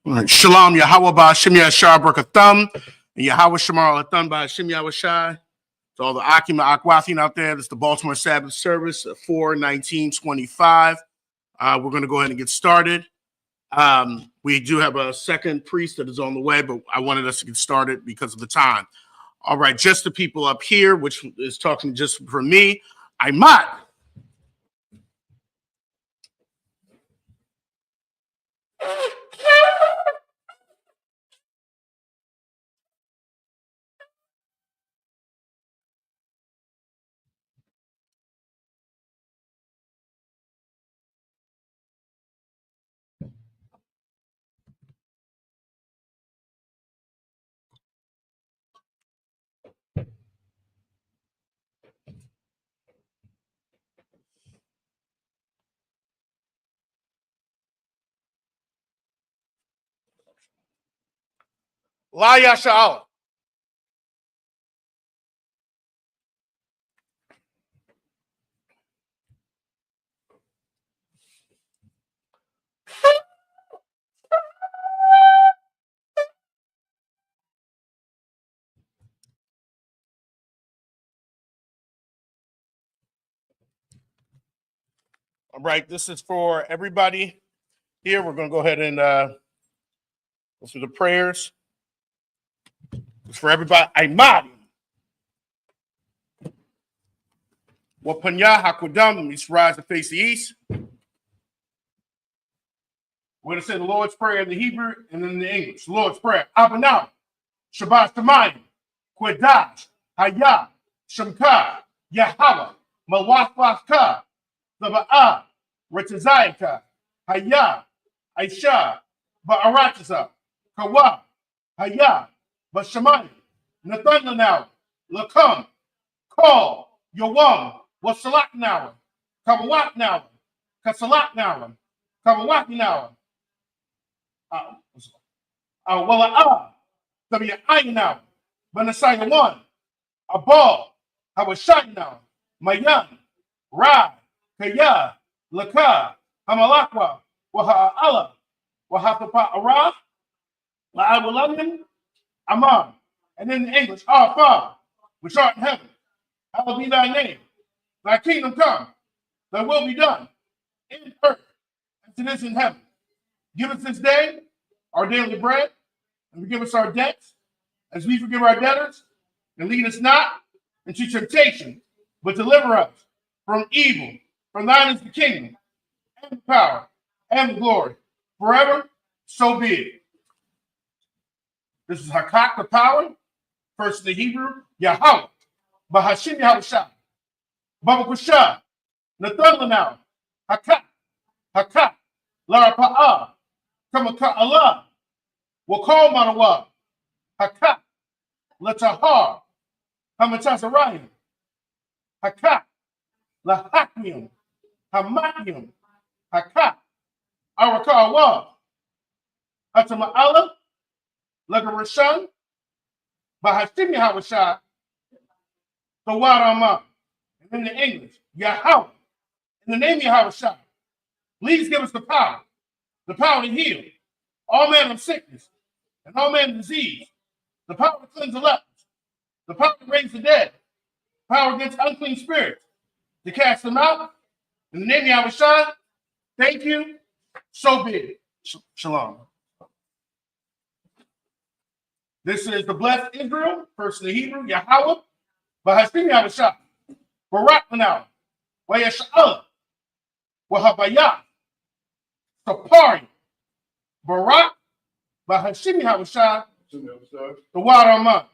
All right. Shalom, Yahweh Ba'Shem Yashar Barakatham, and Yahweh Shamar Atham Ba'Shem Yahweh. To all the Akima Akwathin out there, this is the Baltimore Sabbath Service, 4/19/25. We're going to go ahead and get started. We do have a second priest that is on the way, but I wanted us to get started because of the time. All right, just the people up here, which is talking just for me. Aymat. La Yasha'Allah. All right, this is for everybody here. We're going to go ahead and go through the prayers. It's for everybody. Aymat. Wapanya Hakudam, let's rise to face the east. We're going to say the Lord's Prayer in the Hebrew and then in the English. The Lord's Prayer. Abanam, Shabbat Shemayim, Kwedash, Hayah, Shemka, Yahweh, Malwafaka, Zaba'ah, Retazayaka, Hayah, Aisha, Ba'aratasa, Kawa, Hayah, Bashamayim, Nathanael, Lakam, Call, Yawam, Wasalak now, Kabawak now, Kasalak now, Kabawak now, Wala Sabi now, Manasaya 1, Abal, Hawashina, Mayan, Ra, Kaya, Laka, Hamalakwa, Waha'ala, Wahapapa Ara, La'awalamin, Amam. And in the English, Our Father, which art in heaven, hallowed be thy name. Thy kingdom come, thy will be done, in earth as it is in heaven. Give us this day our daily bread, and forgive us our debts, as we forgive our debtors, and lead us not into temptation, but deliver us from evil. For thine is the kingdom, and the power, and the glory, forever, so be it. This is Hakak, the power, first in the Hebrew, Yahweh, Bahashim Yahushua, Baba Kusha, Nathan now, Hakak, Hakak, Lara Pa'ah, Kamaka Allah, Wakal Manawa, Hakak, Latahar, Hamatazarayim, Hakak, Lahakium, Hamakium, Hakak, Arakawa, Hatama'ala, Lagarashan, Bahashimi Hawashah, the Warama, and in the English, Yahweh, in the name of Yahushua, please give us the power to heal all manner of sickness and all manner of disease, the power to cleanse the lepers, the power to raise the dead, power against unclean spirits, to cast them out. In the name of Yahushua, thank you, so be it. Shalom. This is the blessed Israel, first in the Hebrew, Yahweh, Bahashim Yahushua, Barak Manau, Wayasha'ala, Wahabaya, Sapari, Barak, Bahashim Yahushua, the Warama.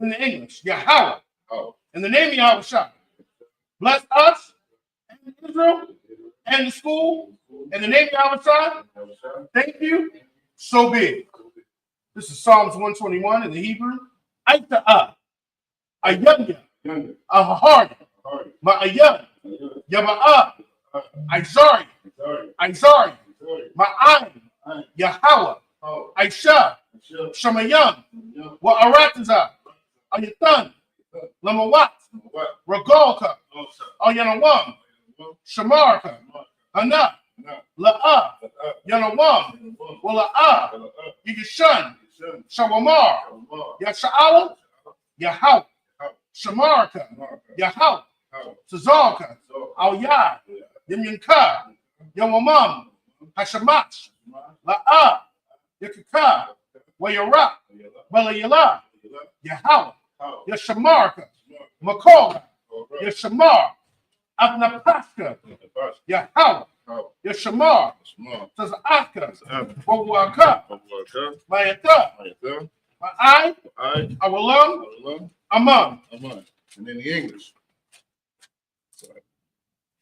In the English, Yahweh, in the name of Yahushua, bless us and Israel and the school in the name of Yahushua. Thank you, so be it. This is Psalms 121 in the Hebrew. Aita'ah, Ayanya, Ahahari, Ma'ayan, Yaba'ah, Izari, Ma'ayin, Yahweh, Aisha, Shamayam, Wa'arataza, Ayatan, Lamawat, Ragalka, Ayanawam, Shamarka, Hana, La'ah, Yanawam, Wala'ah, Yigishan, Shawamar, Yasha'ala, Yahweh, Shamarka, Yahweh, Tazalka, Al-Yad, Yimyanka, Yawamam, Hashamach, La'ah, Yakaka, Wayara, Balayala, Yahweh, Yashamarka, Makola, Yashamar, Abnapashka, Yahweh, Yashamar, Tazaka, Wawaka, Mayata, Ma'ai, Awalam, Amam. And in the English,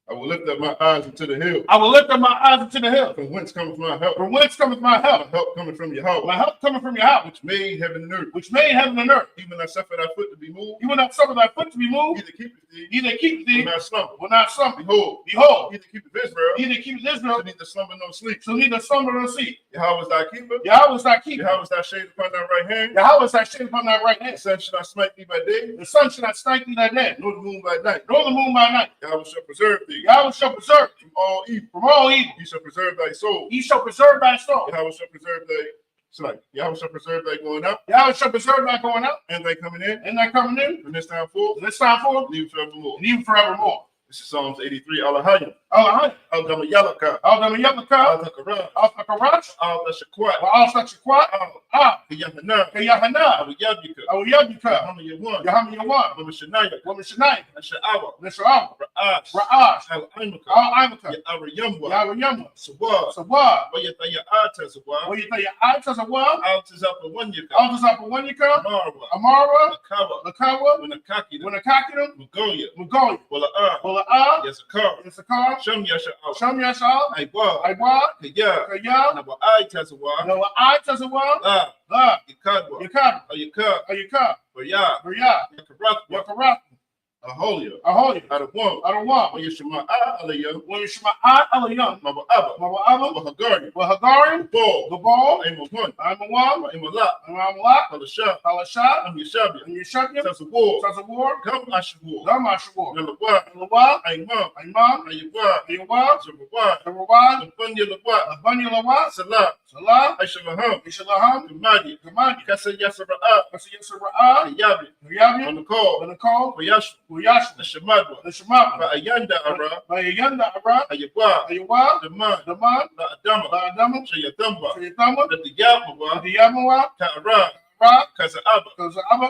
I will lift up my eyes into the hill. I will lift up my eyes into the hill. From whence cometh my help? From whence cometh my help? My help coming from Yahweh. My help coming from Yahweh, Which made heaven and earth. which made heaven and earth. Even I suffer thy foot to be moved. You will not suffer thy foot to be moved. Either keepeth thee, Neither keep thee, will not slumber. will not slumber. Behold, Behold, either keepeth Israel, neither keep Israel, shall neither slumber nor sleep. shall neither slumber nor sleep. Yahweh is thy keeper. Yahweh is thy keeper. Yahweh is thy shade upon thy right hand. Yahweh is thy shade upon thy right The hand. sun shall not smite thee by day, The sun shall not strike thee thy day, nor the moon by night. nor the moon by night. Yahweh shall preserve thee Yahweh shall preserve thee from all evil. from all evil. He shall preserve thy soul. He shall preserve thy soul. Yahweh shall preserve thy going up Yahweh shall preserve thy going out and thy coming in and thy coming in from this time forth, from this time forth and even forevermore. and even forevermore. This is Psalms 83. Alahayim. Allah, Al-Damayalaka. Al-Damayamaka, Al-Takara. Al-Fakarash, Al-Tashakwat. Al-Sachakwat, Al-Yahana. Kayahana, Al-Yabika. Al-Yabika, Al-Yawan. Yahaminawan, Al-Mishanaya. Womishanai, Al-Sha'awa. Nishraam, Ra'ash. Ra'ash, Al-Aimaka. Al-Imaka, Al-Yamwa. Yahweh, Sawa. Sawa, Wayataya'ata Sawa. Wayataya Atazawa, Al-Tazapawanyaka. Altazapawanyaka, Marwa. Amara, Lakawa. Lakawa, Winakakida. Winakakinam, Magoya. Mugoy, Wala'ah. Wala'ah, Yazakar. Issachar, Shem Yasha'aw. Sham Yashal, Aiwa. Aiwa, Kaya. Kaya, Nawa'ai Tazawa. Noah Tazawa, La. La, Yakadwa. Yakad, Ayaka. Ayaka, Baya. Bria, Yakarakwa. Yakarak, Aholia. Aholia. Adawam. Adawam. Yeshama Alayam. When Yishma'at Alayam. Maba Abba. Maba'aba. Wahagari. Wahagarim. Ball. Gabal. Imamun. Imawam. Imalak. Imamlak. Halasha. Halasha. Yeshabia. And Yeshabim. Sasawar. Sazawar. Gam Ashawar. Damashawar. Nalawar. Lawal. Imam. Imam. Ayawar. Ayawal. Zabawar. Zawal. Nabunya Lawar. Abanya Lawal. Salah. Salah. Aishalaham. Ishalaham. Gamadi. Gamadi. Kasa Yasara'a. Kasiyasara'a. Yabi. Yabi. On the call. Banakal. Wayash. Uyash. The Shamadwa. The Shemab. Ayanda Ara. Bayanda Ara. Ayawar. Ayawal. Daman. Daman. La Adama. La Adama. Shayatamba. Shayatama. The Yamawa. The Yamawa. Ta'ara. Ra. Kaza Abba. Because of Abba.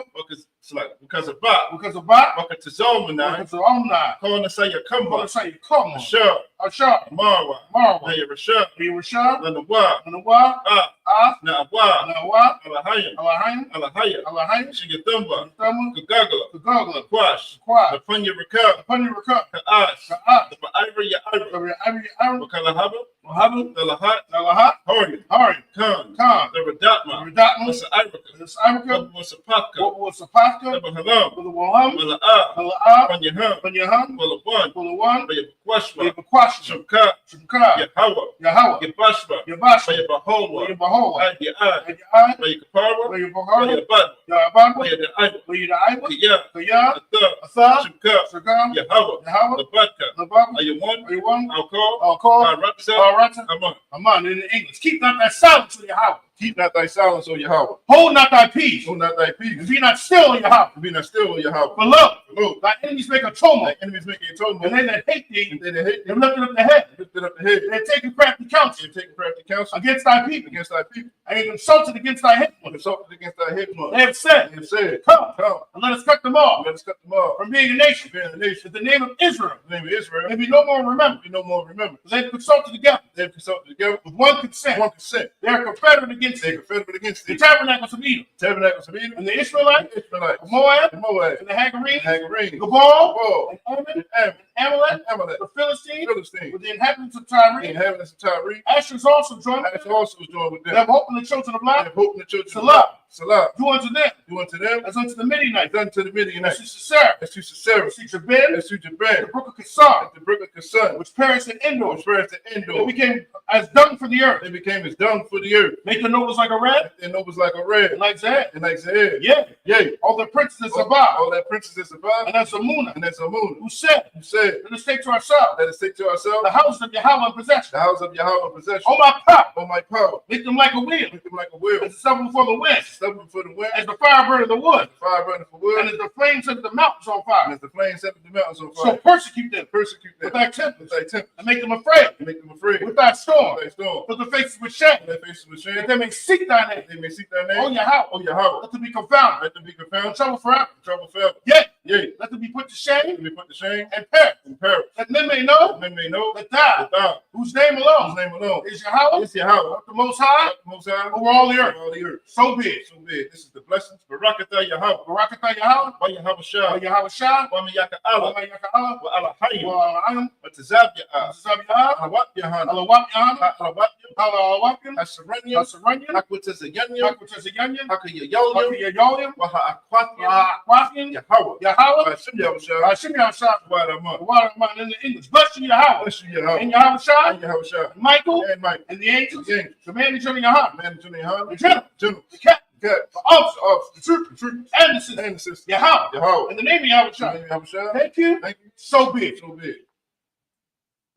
Because of Ba. Because of Ba. Wakatazomana. Because of Omni. Calling us say Come on, Kamba. say, come on. Ashar. Ashar. Marwa. Marwa. Naya Rashab. Be Rashab. Lanawa. Nawa. Ah. Na'awa. Nawa. Alahayim. Alahayim. Alahaya. Alahayim. Shigathumba. Thamu. Gagagala. Kagagla. Kwash. Kwa. Napunya Rakab. Upon your recur. Ka'as. Ka'as. The Ba'ira Ya'ira. Aaron. Wakalahaba. Mohammed. The Lahat. Alaha. Hori. Hari. Khan. Khan. The Radatma. Redatma. What's the Iraka? The Cyrica. What was the Paka? What was the Pascha? The Bahalam. For the Waham. Mala'a. Ala'a. Panyaham. Banyaham. Walawan. For the one. Bayakwashma. Yabakwasha. Shamka. Shimka. Yahawa. Yahawah. Yabashma. Yabasha. Bayabahowa. Yabahoa. Ayah. Ayah. Bayakapara. Yabahara. Bayabad. Yababa. Bayada'ayah. Yadaiba. Kiyah. Kaya. Atha. Asa. Shamka. Sagam. Yahawa. Yahawah. Labadka. Nababa. Ayawan. Ayuwan. Alcohol. Alcohol. Arabsa. Arata. Aman. Aman. In the English. Keep not that silence in your house. Keep not thy silence, O Yahweh. Hold not thy peace. Hold not thy And peace. be not still in your house. Be not still, O Yahweh. For look, Look, thy enemies make a tumult. thy enemies making a And tumult. they that hate thee, And they hate they thee. lifted up the head. Lifted up the head. They taken crafty counsel They take crafty counsel against thy people. against thy people. And they consulted against thy headman. Consulted against thy head. They have said, They have said, come, come, and let us cut them off let us cut them off. from being a nation. Being a nation. That the name of Israel The name of Israel. may be no more remembered. Be no more remembered. They have consulted together They have consulted together with one consent. with one consent. They are confederate against They thee. confederate against The thee. tabernacles of Edom, Tabernacles of Edom. and the Israelites, The Israelites. of Moab, And Moab. and the Hagarenes, Hagarene. Gabal, Gabal. and Ammon, And Ammon. and Amalek, And Amalek. the Philistines, Philistine. with the inhabitants of The Tyre. inhabitants of Tyre. Asher is also joined with Asher them. also was joined with They them. have hope in the children of They Lot. have hope in the children of Salah. Salah. Do unto them Do unto them as unto the Midianites. as unto the As Midianites. to Sisera, As to Sisera. as to Jabin, As to the Jabin. brook of Kissar, As the brook of Kassan. which perished in Endor. Which first the They Endor. became as dung for the earth. They became as dung for the earth. Make the nobles like a rat, And nobles like a red. and like Zed. And like Zahir. Yeah, Yea. all the princes of Sabah, All that princesses survived. and that's Amunah, And that's Amun. who said, Who said, let us take to ourselves let us take to ourselves the houses of Yahweh in possession. the house of Yahweh in possession. On my power, On my power. make them like a wheel, Make them like a wheel. as the stubble before the wind, Stubborn for the wind. as the fire burning the wood, Fire burning for wood. and as the flames set the mountains on And fire. as the flames set the mountains on So fire. persecute them Persecute with them. thy With tempest, thy temper. and make them afraid And make them afraid. with thy storm. With thy storm. Put the faces with shame, And their faces with shame. that they may seek thy name. They may seek thy O name. Yahweh, O Yahweh. let them be confounded, Let them be and confounded. trouble forever. Trouble forever. Yea, Yea. let them be put to Let shame them be put to shame and perish, and perish. that men may know And men may know that thou, that thou, whose name whose alone name alone, is Yahweh, is Yahweh. the Most High, The Most High. over all the earth. All the earth. So be it. So be it. This is the blessings. Barakatah Yahweh. Barakatah Yahweh, Wa Yahweh Shah. or Yahweh Shah, Wa Miyaka or Allah. Yahweh, Wa Allah Hayyim. or Alam, Wa Tazab Ya'ah. Zabiyah, Alawat Yahana. Alawap Yahana, Alawat Alawapim, Asaranyam. Asaranyam, Akwatazayanyam. Akutazayanyam, Hakayayolyam. Akiyayolim, Wa Ha'akwathim. Aquafian, Yahweh. Yahweh, Hashim Yahweh Shah. Hashim Yahshah, Wa Ramah. the water of mine in the English. Bless you, Yahweh, Bless you, Yahweh. and Yahweh Shah, And Yahweh Shah. and Michael, And Mike. and the angels, The angels. the man in Yahweh, Man, Junior Yahweh. the general, General. the captain, Cat. the officer, Officer. the troop, The troop. and the sister. And the sister. Yahweh, Yahweh. in the name of Yahweh In the Shah. name of Yahweh Shah. Thank you. Thank you. So be it. So be it.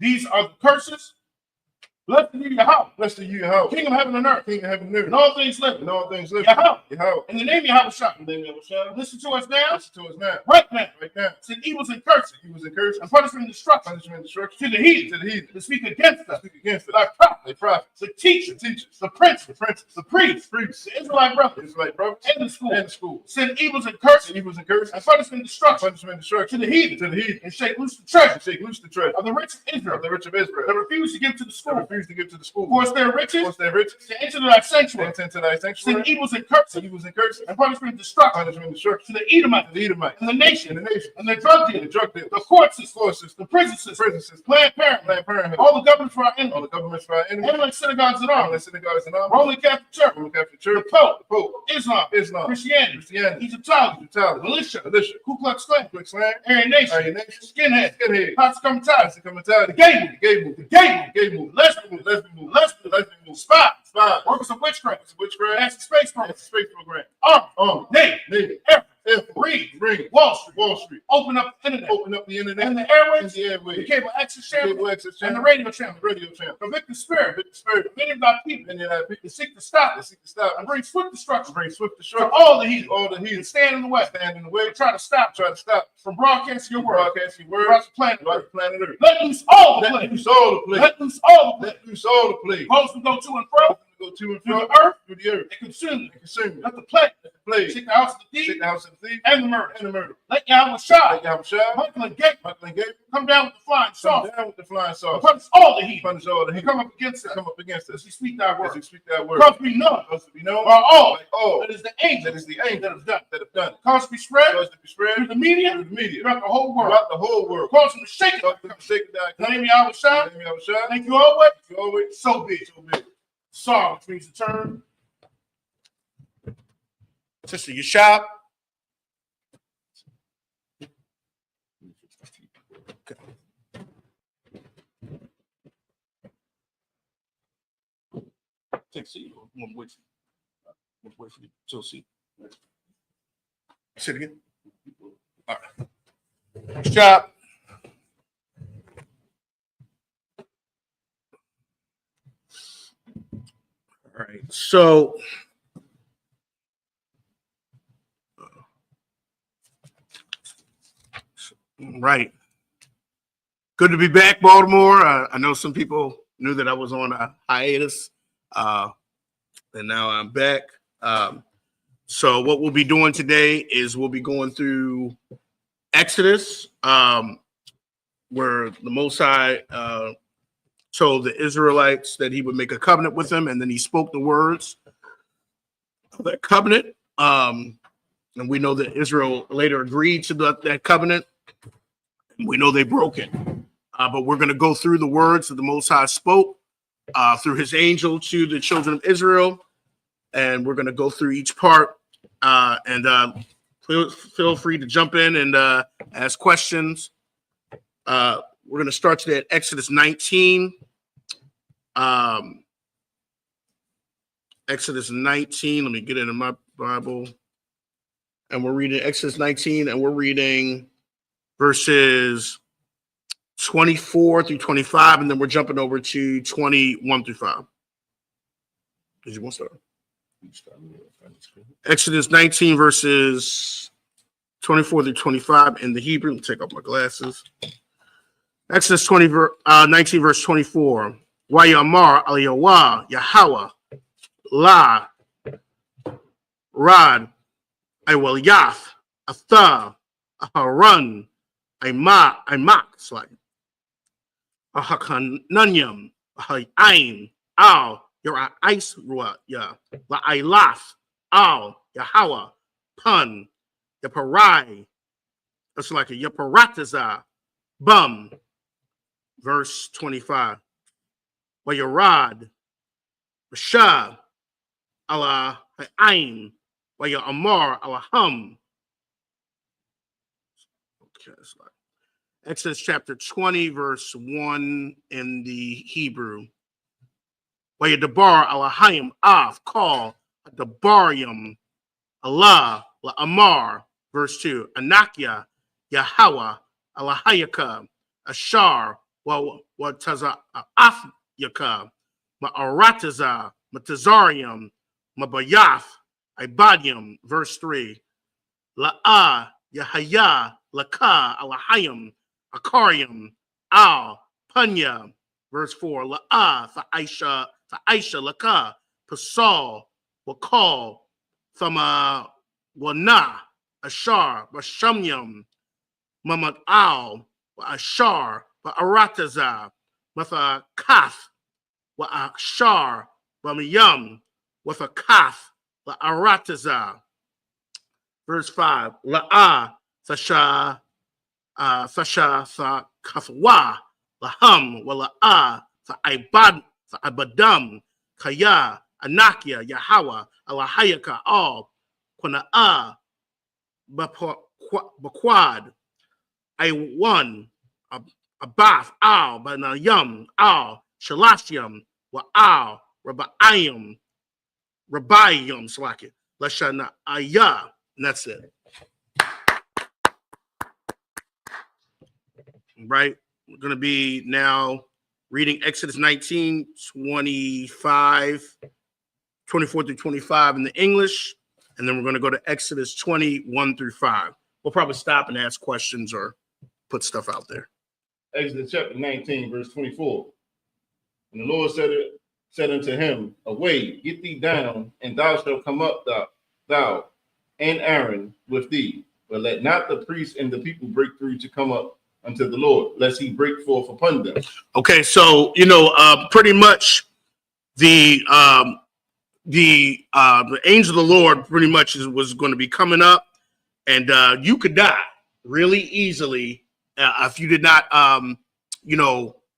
These are the curses. Blessed be Yahweh, Blessed are you, Yahweh. King of heaven and earth, King of heaven and earth. and all things living. And all things living. Yahweh, Yahweh. in the name of Yahweh Shah. In the name of Yahweh Shah. Listen to us now, Listen to us now. right now. Right now. Send evils and curses, He was encouraged. and punishment and destruction Punishment and destruction. to the heathen To the heathen. to speak against us, Speak against it. thy prophets, They prophets. the teachers, The teachers. the princes, The princes. the priests, Priests. the Israelite brothers, Israelite prophets. and the school. And the school. Send evils and curses, And he was encouraged. and punishment and destruction Punishment and destruction. to the heathen, To the heathen. and shake loose the treasure And shake loose the treasure of the rich of Israel of the rich of Israel. that refuse to give to the That school, refuse to give to the school. Force their riches. Force their riches. To enter thy sanctuary. To enter thy sanctuary. Send evils and curses. Evils and curses. And punishment and destruction. Punishment and destruction. To the Edomites. To the Edomites. And the nation. And the nation. And the drug dealers. And the drug dealers. The court systems. Court systems. The prison systems. Prison systems. Planned Parenthood. Planned Parenthood. All the governments for our enemies. All the governments for our enemies. Heavenly synagogues and armies. Heavenly synagogues and armies. Roman Catholic Church. Roman Catholic Church. The Pope. The Pope. Islam. Islam. Christianity. Christianity. Egyptology. Egyptology. Militia. Militia. Ku Klux Klan. Ku Klux Klan. Aryan Nation. Aryan Nation. Skinhead. Skinhead. Posse Comitatus. Comitatus. The gay movement. Gay movement. The gay movement. Gay movement. Lesbian movement. Lesbian movement. Lesbian movement. Spy. Spy. Workers of witchcraft. Witchcraft. National space program. Space program. Army. Navy. Air Force. Marine. Wall Street. Wall Street. Open up the internet. Open up the internet. And the airways. And the airways. The cable access channel. Cable access And channel. the radio channel. Radio channel. Convict the spirit. Convict the spirit. Many of our people. Many of our people. To seek to stop. To seek to stop. And bring swift destruction. Bring swift To destruction. all the heathen. All the And heathen. stand in the way. Stand in the way. Try to stop. Try to stop. From broadcasting your word. Broadcasting your Across word. the planet. Throughout the planet Earth. Let loose all the Let plague. loose all the plague. Let loose all the plague. Let loose all the plague. Those who go to and fro. Go to and Through fro. the earth. Through the earth. And consume. And consume. Let the plague. Plague. Seek the house of the Take thief. the house of the thief. And the murder. And the murder. Let Yahweh Shai. Let Yahweh Shai. Michael and Gabriel. Michael and Gabriel. Come down with the flying Come saucer. down with the flying And saucer. punish all the heathen. Punish all the And heathen. come up against us. Come up against As us. we speak thy As word. we speak that word. Cause to be known. Cause to be known. By all. Like all. That is the angel. That is the angel that have done. that have done it. Cause to be spread. Cause to be spread Through the media. through the media. Throughout the whole world. Throughout the whole world. Cause them to shake Cause it. them to shake it down. In the name of Yahweh Shai. Name Yahweh Shai. Thank you always. You always. So be it. So big. Sorry, which means to turn. Sister Yashab. Take a seat. One wait for you till seat. Sit again. All right. Shop. All right. So right. Good to be back, Baltimore. I know some people knew that I was on a hiatus, and now I'm back. So what we'll be doing today is we'll be going through Exodus, where the Most High told the Israelites that he would make a covenant with them, and then he spoke the words of that covenant. And we know that Israel later agreed to that covenant. We know they broke it. But we're going to go through the words that the Most High spoke through his angel to the children of Israel. And we're going to go through each part. And feel free to jump in and ask questions. We're going to start today at Exodus 19. Exodus 19. Let me get it in my Bible. And we're reading Exodus 19, and we're reading verses 24 through 25, and then we're jumping over to 21 through 5. Did you want to start? Exodus 19, verses 24 through 25 in the Hebrew. Let me take off my glasses. Exodus 19, verse 24. Wayamar al Yahweh, Yahweh, La, Rad, Iwal Yath, Atha, Aharon, Imak, like Ahakananyam, Ahayin, Al, Yara Ice Rua, Ya, La Ilaf, Al, Yahweh, Pun, Yaparai, it's like a Yaparataza, Bum, verse 25. Wayarad, Rashab, Allah, Ain, Waya Amar, Alahum. Okay, it's like Exodus chapter 20, verse 1 in the Hebrew. Waya Dabar, Alahayim, Av, call, Dabarium, Allah, La Amar, verse 2. Anakia, Yahweh, Alahayaka, Ashar, Wataza, Afyaka, Ma'arataza, Matazarium, Mabayath, Ibadium, verse 3. La'a, Yahaya, Laka, Alahayim, Akarium, Al, Panya, verse 4. La'a, Fa'aisha, Laka, Pasal, Wakal, Thama, Wana, Ashar, Bashamyam, Mamad Al, Ashar, Ba'arataza, Matha Kath, wa ashar, bamiyam, with a kaf, la arataza. Verse 5, la'ah, fasha, fa kafwa, laham, wa la'ah, fa ibadam, kaya, anakia, Yahweh, alahayaka, all, quana'ah, baquad, I one, Abath, Al, Banayam, Al, Shalashiam, Wa Al, Rabayim, Slaki, Lashana Ayah, and that's it. Right? We're going to be now reading Exodus 19, 25, 24 through 25 in the English, and then we're going to go to Exodus 21 through 5. We'll probably stop and ask questions or put stuff out there. Exodus chapter 19, verse 24. And the Lord said unto him, Away, get thee down, and thou shalt come up, thou and Aaron with thee. But let not the priests and the people break through to come up unto the Lord, lest he break forth upon them. Okay, so pretty much the angel of the Lord pretty much was going to be coming up, and you could die really easily if you did not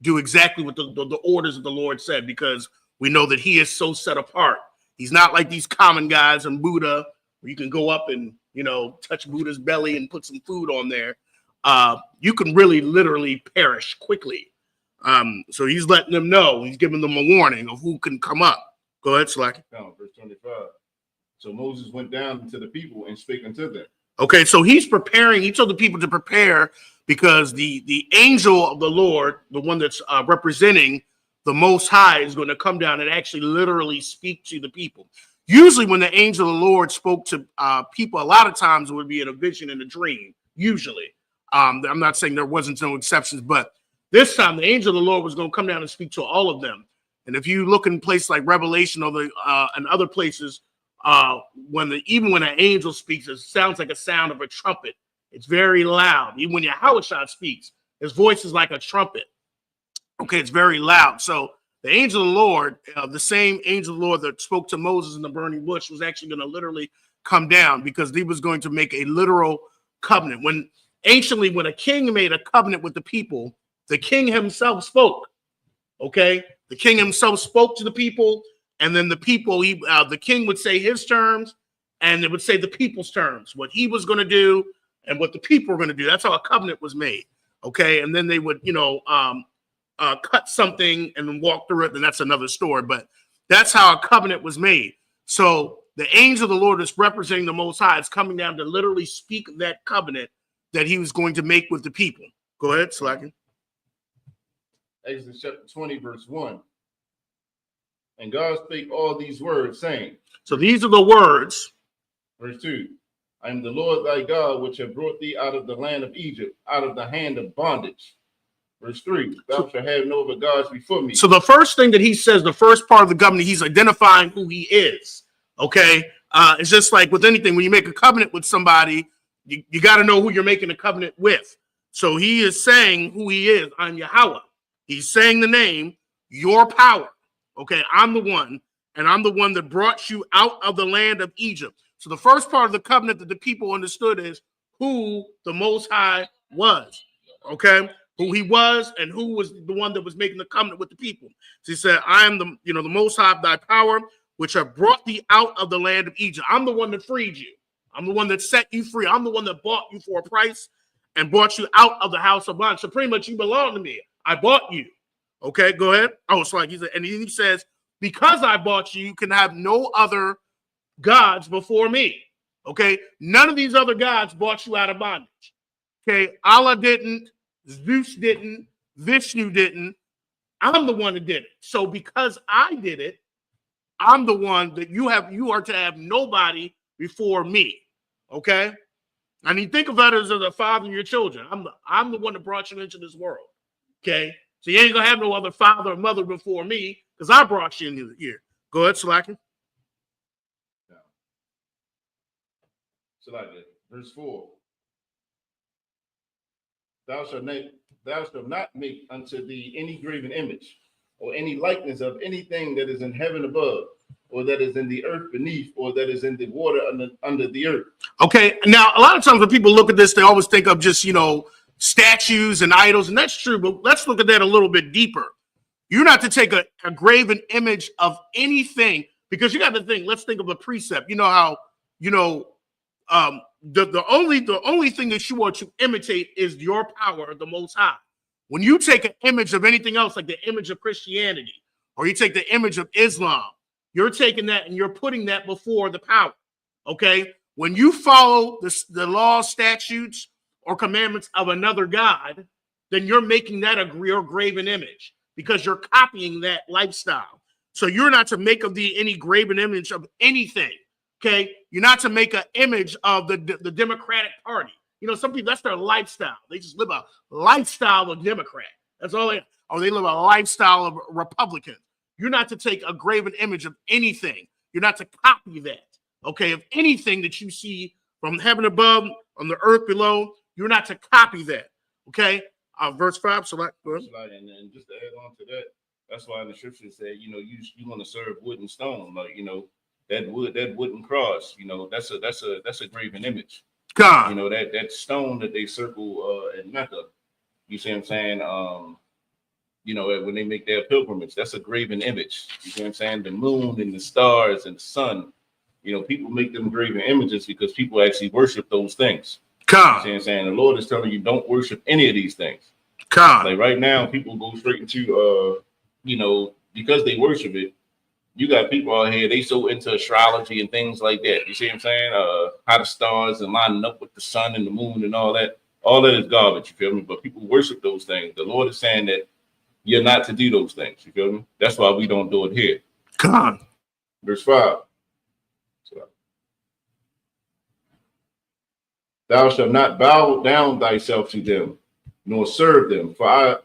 do exactly what the orders of the Lord said, because we know that he is so set apart. He's not like these common guys in Buddha where you can go up and touch Buddha's belly and put some food on there. You can really literally perish quickly. So he's letting them know, he's giving them a warning of who can come up. Go ahead, Slack. Verse 25. So Moses went down to the people and spake unto them. Okay, so he's preparing. He told the people to prepare because the angel of the Lord, the one that's representing the Most High, is going to come down and actually literally speak to the people. Usually when the angel of the Lord spoke to people, a lot of times it would be in a vision and a dream, usually. I'm not saying there wasn't no exceptions, but this time the angel of the Lord was going to come down and speak to all of them. And if you look in places like Revelation or and other places, even when an angel speaks, it sounds like a sound of a trumpet. It's very loud. Even when Yahushua speaks, his voice is like a trumpet. Okay, it's very loud. So the angel of the Lord, the same angel of the Lord that spoke to Moses in the burning bush, was actually going to literally come down because he was going to make a literal covenant. When a king made a covenant with the people, the king himself spoke. Okay, the king himself spoke to the people, and then the people, the king would say his terms, and it would say the people's terms, what he was going to do and what the people were going to do. That's how a covenant was made. Okay, and then they would, cut something and then walk through it, and that's another story. But that's how a covenant was made. So the angel of the Lord is representing the Most High. Is coming down to literally speak that covenant that he was going to make with the people. Go ahead, Slacken. Exodus chapter 20, verse 1. And God spake all these words, saying. So these are the words. Verse 2. I am the Lord thy God, which have brought thee out of the land of Egypt, out of the hand of bondage. Verse 3. Thou shalt have no other gods before me. So the first thing that he says, the first part of the covenant, he's identifying who he is. Okay. It's just like with anything, when you make a covenant with somebody, you got to know who you're making a covenant with. So he is saying who he is. I'm Yahweh. He's saying the name, your power. Okay, I'm the one, and I'm the one that brought you out of the land of Egypt. So the first part of the covenant that the people understood is who the Most High was. Okay, who he was and who was the one that was making the covenant with the people. So he said, I am the Most High of thy power, which have brought thee out of the land of Egypt. I'm the one that freed you. I'm the one that set you free. I'm the one that bought you for a price and brought you out of the house of bondage. So pretty much you belong to me. I bought you. Okay, go ahead. Oh, it's like he says, because I bought you, you can have no other gods before me. Okay, none of these other gods bought you out of bondage. Okay, Allah didn't, Zeus didn't, Vishnu didn't. I'm the one that did it. So because I did it, I'm the one that you are to have nobody before me. Okay, I mean, think of it as a father and your children. I'm the one that brought you into this world. Okay. So you ain't gonna have no other father or mother before me because I brought you into here. Go ahead, Slacken. Slacken. Verse 4. Thou shalt not make unto thee any graven image, or any likeness of anything that is in heaven above, or that is in the earth beneath, or that is in the water under the earth. Okay. Now, a lot of times when people look at this, they always think of just, statues and idols, and that's true, but let's look at that a little bit deeper. You're not to take a graven image of anything, because you got to think, let's think of a precept. You know how, the only thing that you want to imitate is your power of the Most High. When you take an image of anything else, like the image of Christianity, or you take the image of Islam, you're taking that and you're putting that before the power. Okay? When you follow the laws, statutes, or commandments of another God, then you're making that a real graven image, because you're copying that lifestyle. So you're not to make of any graven image of anything. Okay, you're not to make an image of the Democratic Party. Some people, that's their lifestyle. They just live a lifestyle of Democrat. That's all they, or they live a lifestyle of Republican. You're not to take a graven image of anything. You're not to copy that. Okay, of anything that you see from heaven above, on the earth below, you're not to copy that. Okay, verse 5. So, and just to add on to that, that's why in the scripture said, you want to serve wood and stone, like that wooden cross, that's a graven image. God, that stone that they circle in Mecca. You see what I'm saying? When they make their pilgrimage, that's a graven image. You see what I'm saying? The moon and the stars and the sun. People make them graven images because people actually worship those things. God. You see what I'm saying? The Lord is telling you, don't worship any of these things. God. Like right now, people go straight into because they worship it. You got people out here, they so into astrology and things like that. You see what I'm saying? How the stars are lining up with the sun and the moon and all that. All that is garbage, you feel me? But people worship those things. The Lord is saying that you're not to do those things, you feel me? That's why we don't do it here. God. Verse 5. Thou shalt not bow down thyself to them, nor serve them. For I,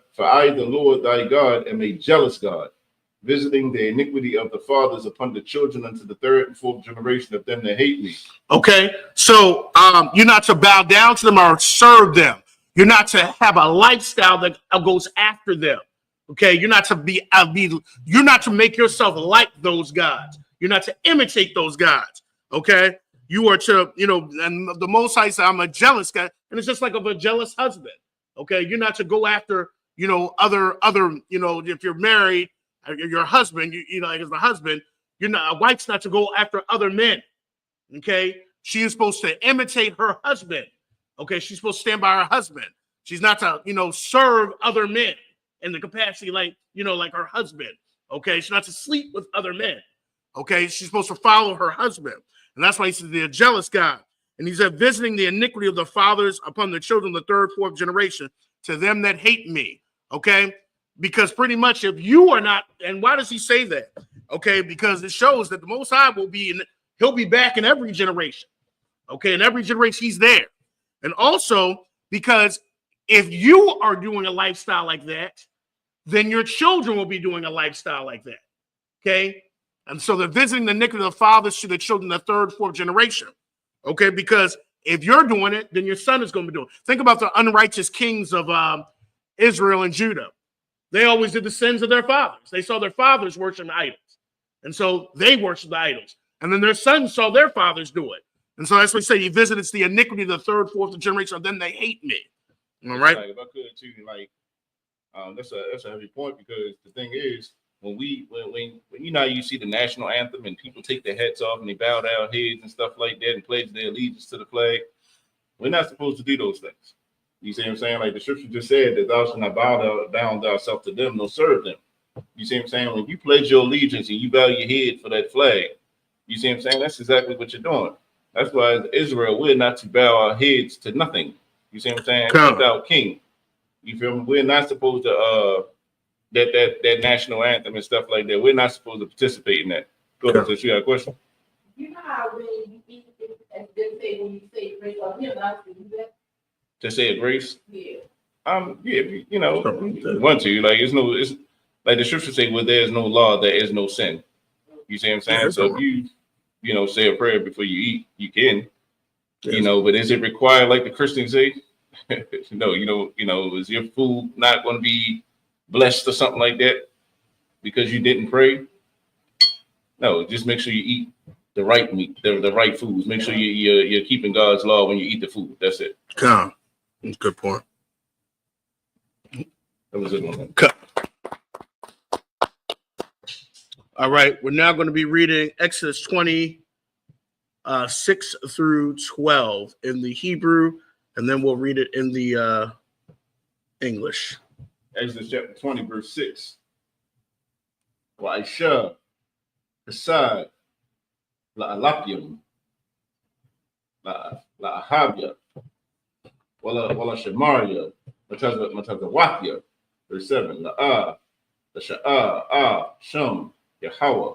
the Lord thy God, am a jealous God, visiting the iniquity of the fathers upon the children unto the third and fourth generation of them that hate me. Okay, so you're not to bow down to them or serve them. You're not to have a lifestyle that goes after them. Okay, you're not to you're not to make yourself like those gods. You're not to imitate those gods. Okay, you are to, and the Most High said, I'm a jealous guy, and it's just like of a jealous husband. Okay, you're not to go after, other, if you're married, your husband, as the husband, a wife's not to go after other men. Okay, she is supposed to imitate her husband. Okay, she's supposed to stand by her husband. She's not to, serve other men in the capacity like her husband. Okay, she's not to sleep with other men. Okay, she's supposed to follow her husband. And that's why he says they're a jealous God. And he said, visiting the iniquity of the fathers upon the children of the third, fourth generation, to them that hate me. Okay, because pretty much if you are not, and why does he say that? Okay, because it shows that the Most High he'll be back in every generation. Okay, in every generation he's there. And also because if you are doing a lifestyle like that, then your children will be doing a lifestyle like that. Okay, and so they're visiting the iniquity of the fathers to the children of the third, fourth generation. Okay, because if you're doing it, then your son is going to be doing it. Think about the unrighteous kings of Israel and Judah. They always did the sins of their fathers. They saw their fathers worshiping idols. And so they worshiped the idols. And then their sons saw their fathers do it. And so that's what he said. He visits the iniquity of the third, fourth generation of them they hate me. All right. Like, if I could too, that's a heavy point, because the thing is, when you see the national anthem and people take their hats off and they bow down heads and stuff like that and pledge their allegiance to the flag, we're not supposed to do those things. You see what I'm saying? Like the scripture just said that thou shalt not bow down thyself to them, nor serve them. You see what I'm saying? When you pledge your allegiance and you bow your head for that flag, you see what I'm saying? That's exactly what you're doing. That's why as Israel, we're not to bow our heads to nothing. You see what I'm saying? Without king. You feel me? We're not supposed to that national anthem and stuff like that. We're not supposed to participate in that. Go ahead, so you got a question? You know how when you eat and then say when you say grace on him, not to do that? To say a grace? Yeah. Yeah, want to. Like it's like the scripture say, where there is no law, there is no sin. You see what I'm saying? So if you say a prayer before you eat, you can. Yes. But is it required like the Christians say? No, is your food not going to be blessed or something like that? because you didn't pray. No, just make sure you eat the right meat, the right foods. Make sure you're keeping God's law when you eat the food. That's it. Come. That's a good point. That was it. One. All right, we're now going to be reading Exodus 20, 6 through 12 in the Hebrew, and then we'll read it in the English. Exodus chapter 20, verse 6. Wa'isha, Kasad, La'alapium, La'ahabya, Wala Shamaria, Matazawafia, verse 7. La'a, Lasha'a, Shum, Yahweh,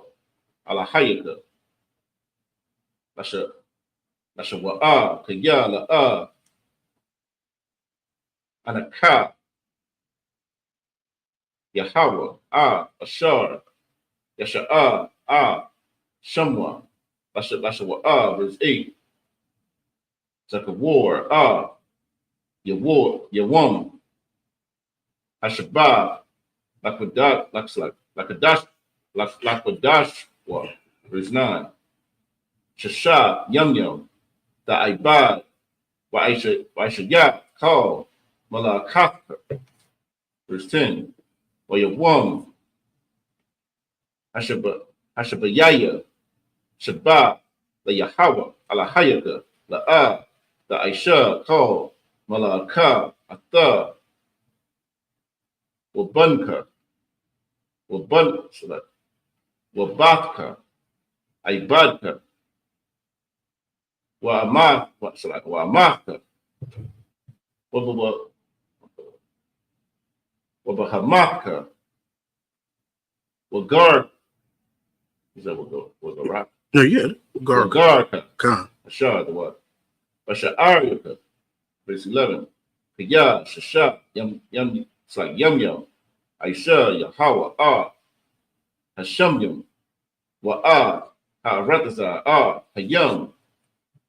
Alahayaka, Lashawa'a, Kaya, La'a, Anaka, Yahweh, Ashar, Yasha'a, Shamwa, Lashawa'a, verse 8. Zakawar, Yawam, Hashabah, Lakadashwa, verse 9. Shasha, Yum, Da'ibad, Wa'isha Kal, Malakaka, verse 10. Wayawam, Hashabayaya, Shabbat, La Yahweh, Alahayaka, La'a, Da'isha Kal, Malaka, Atha, Wabunka, Wabatka, Ibadka, Wa'amaka, Wabahamaka, Wagar, is that Wagar? No, yeah, Wagarka, Come. Ashar, the what? Asha'arika, verse 11. Kaya, Shasha, Yum, it's like Yum, Aisha, Yahweh, Hashem, Wa'ad, Ha'aratazar, Hayam,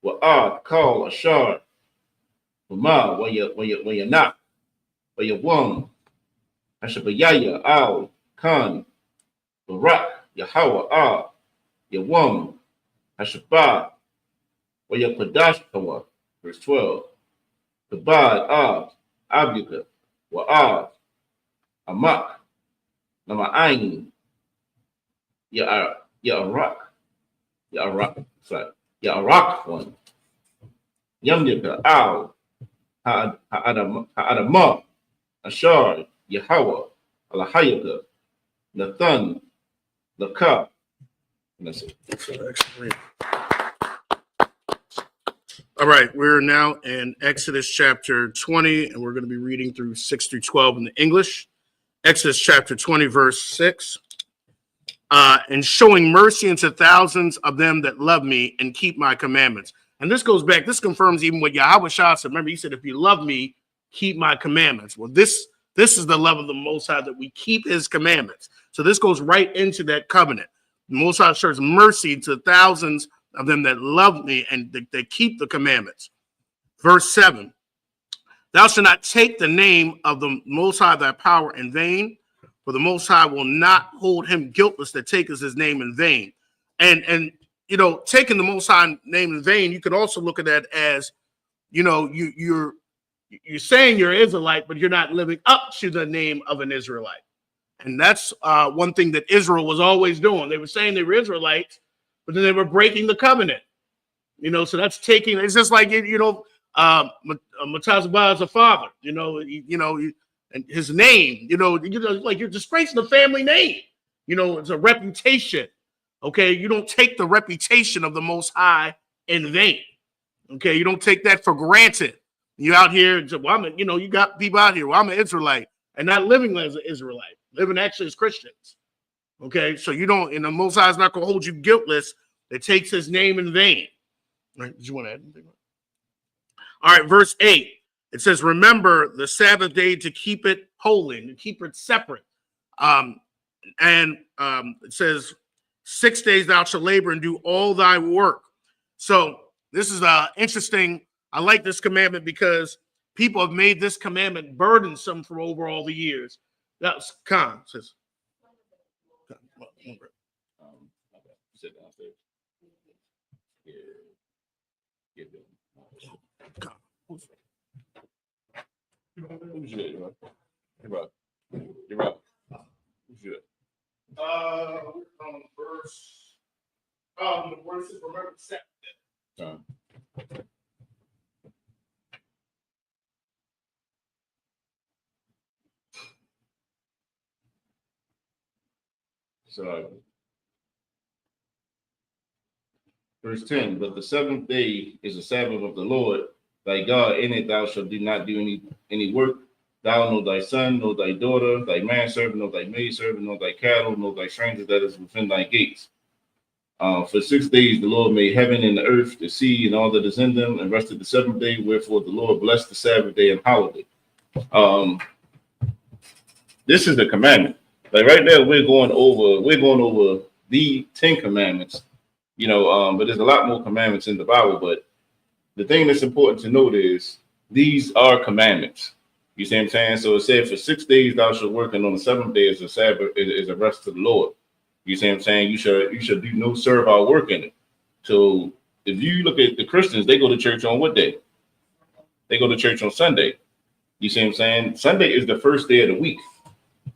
Wa'ad, Kal, Ashar, Wama, Wayanak, Wayawam, Hashabayaya, Al, Khan, Barak, Yahweh, Yawam, Hashabah, Wayapadash Kawa, verse 12. Kabad, Abuka, Wa'ad, Amak, Nama'ain, Ya'arak, Ya'arak one. Yamdika, Al, Ha'adamah, Ashar, Yahweh, Alahayaka, Nathan, Laka. And that's it. All right, we're now in Exodus chapter 20, and we're going to be reading through 6 through 12 in the English. Exodus chapter 20, verse 6. And showing mercy unto thousands of them that love me and keep my commandments. And this goes back, this confirms even what Yahweh Shah said. Remember, he said, if you love me, keep my commandments. Well, this is the love of the Most High, that we keep his commandments. So this goes right into that covenant. The Most High shows mercy to thousands of them that love me and that keep the commandments. Verse 7. Thou shalt not take the name of the Most High thy power in vain, for the Most High will not hold him guiltless that taketh his name in vain. And you know, taking the Most High name in vain, you could also look at that as, you know, you're saying you're Israelite, but you're not living up to the name of an Israelite. And that's one thing that Israel was always doing. They were saying they were Israelites, but then they were breaking the covenant. You know, so that's taking, it's just like, you know, Matazabah is a father, and his name, like you're disgracing the family name. You know, it's a reputation. Okay, you don't take the reputation of the Most High in vain. Okay, you don't take that for granted. You out here, well, you got people out here, well, I'm an Israelite, and not living as an Israelite, living actually as Christians. Okay, so you don't, and the Most High is not going to hold you guiltless that takes his name in vain. Right? Did you want to add anything? All right, verse 8. It says, remember the Sabbath day to keep it holy, to keep it separate. It says, 6 days thou shalt labor and do all thy work. So this is interesting. I like this commandment because people have made this commandment burdensome for over all the years. That's Khan says. Okay. Sit downstairs. Yeah. Get them. Who's good? You're right. You're right. Who's good? On the verse is remember Sabbath. So, verse 10, but the seventh day is the Sabbath of the Lord thy God. In it thou shalt do not do any work. Thou, nor thy son, nor thy daughter, thy manservant, nor thy maidservant, nor thy cattle, nor thy stranger that is within thy gates. For 6 days the Lord made heaven and the earth, the sea, and all that is in them, and rested the seventh day. Wherefore the Lord blessed the Sabbath day and holiday. This is the commandment. Like right now, we're going over the 10 commandments. But there's a lot more commandments in the Bible. But the thing that's important to note is these are commandments. You see what I'm saying? So it said, for 6 days thou shalt work, and on the seventh day is a Sabbath, is a rest to the Lord. You see what I'm saying? You should do no servile work in it. So if you look at the Christians, they go to church on what day? They go to church on Sunday. You see what I'm saying? Sunday is the first day of the week.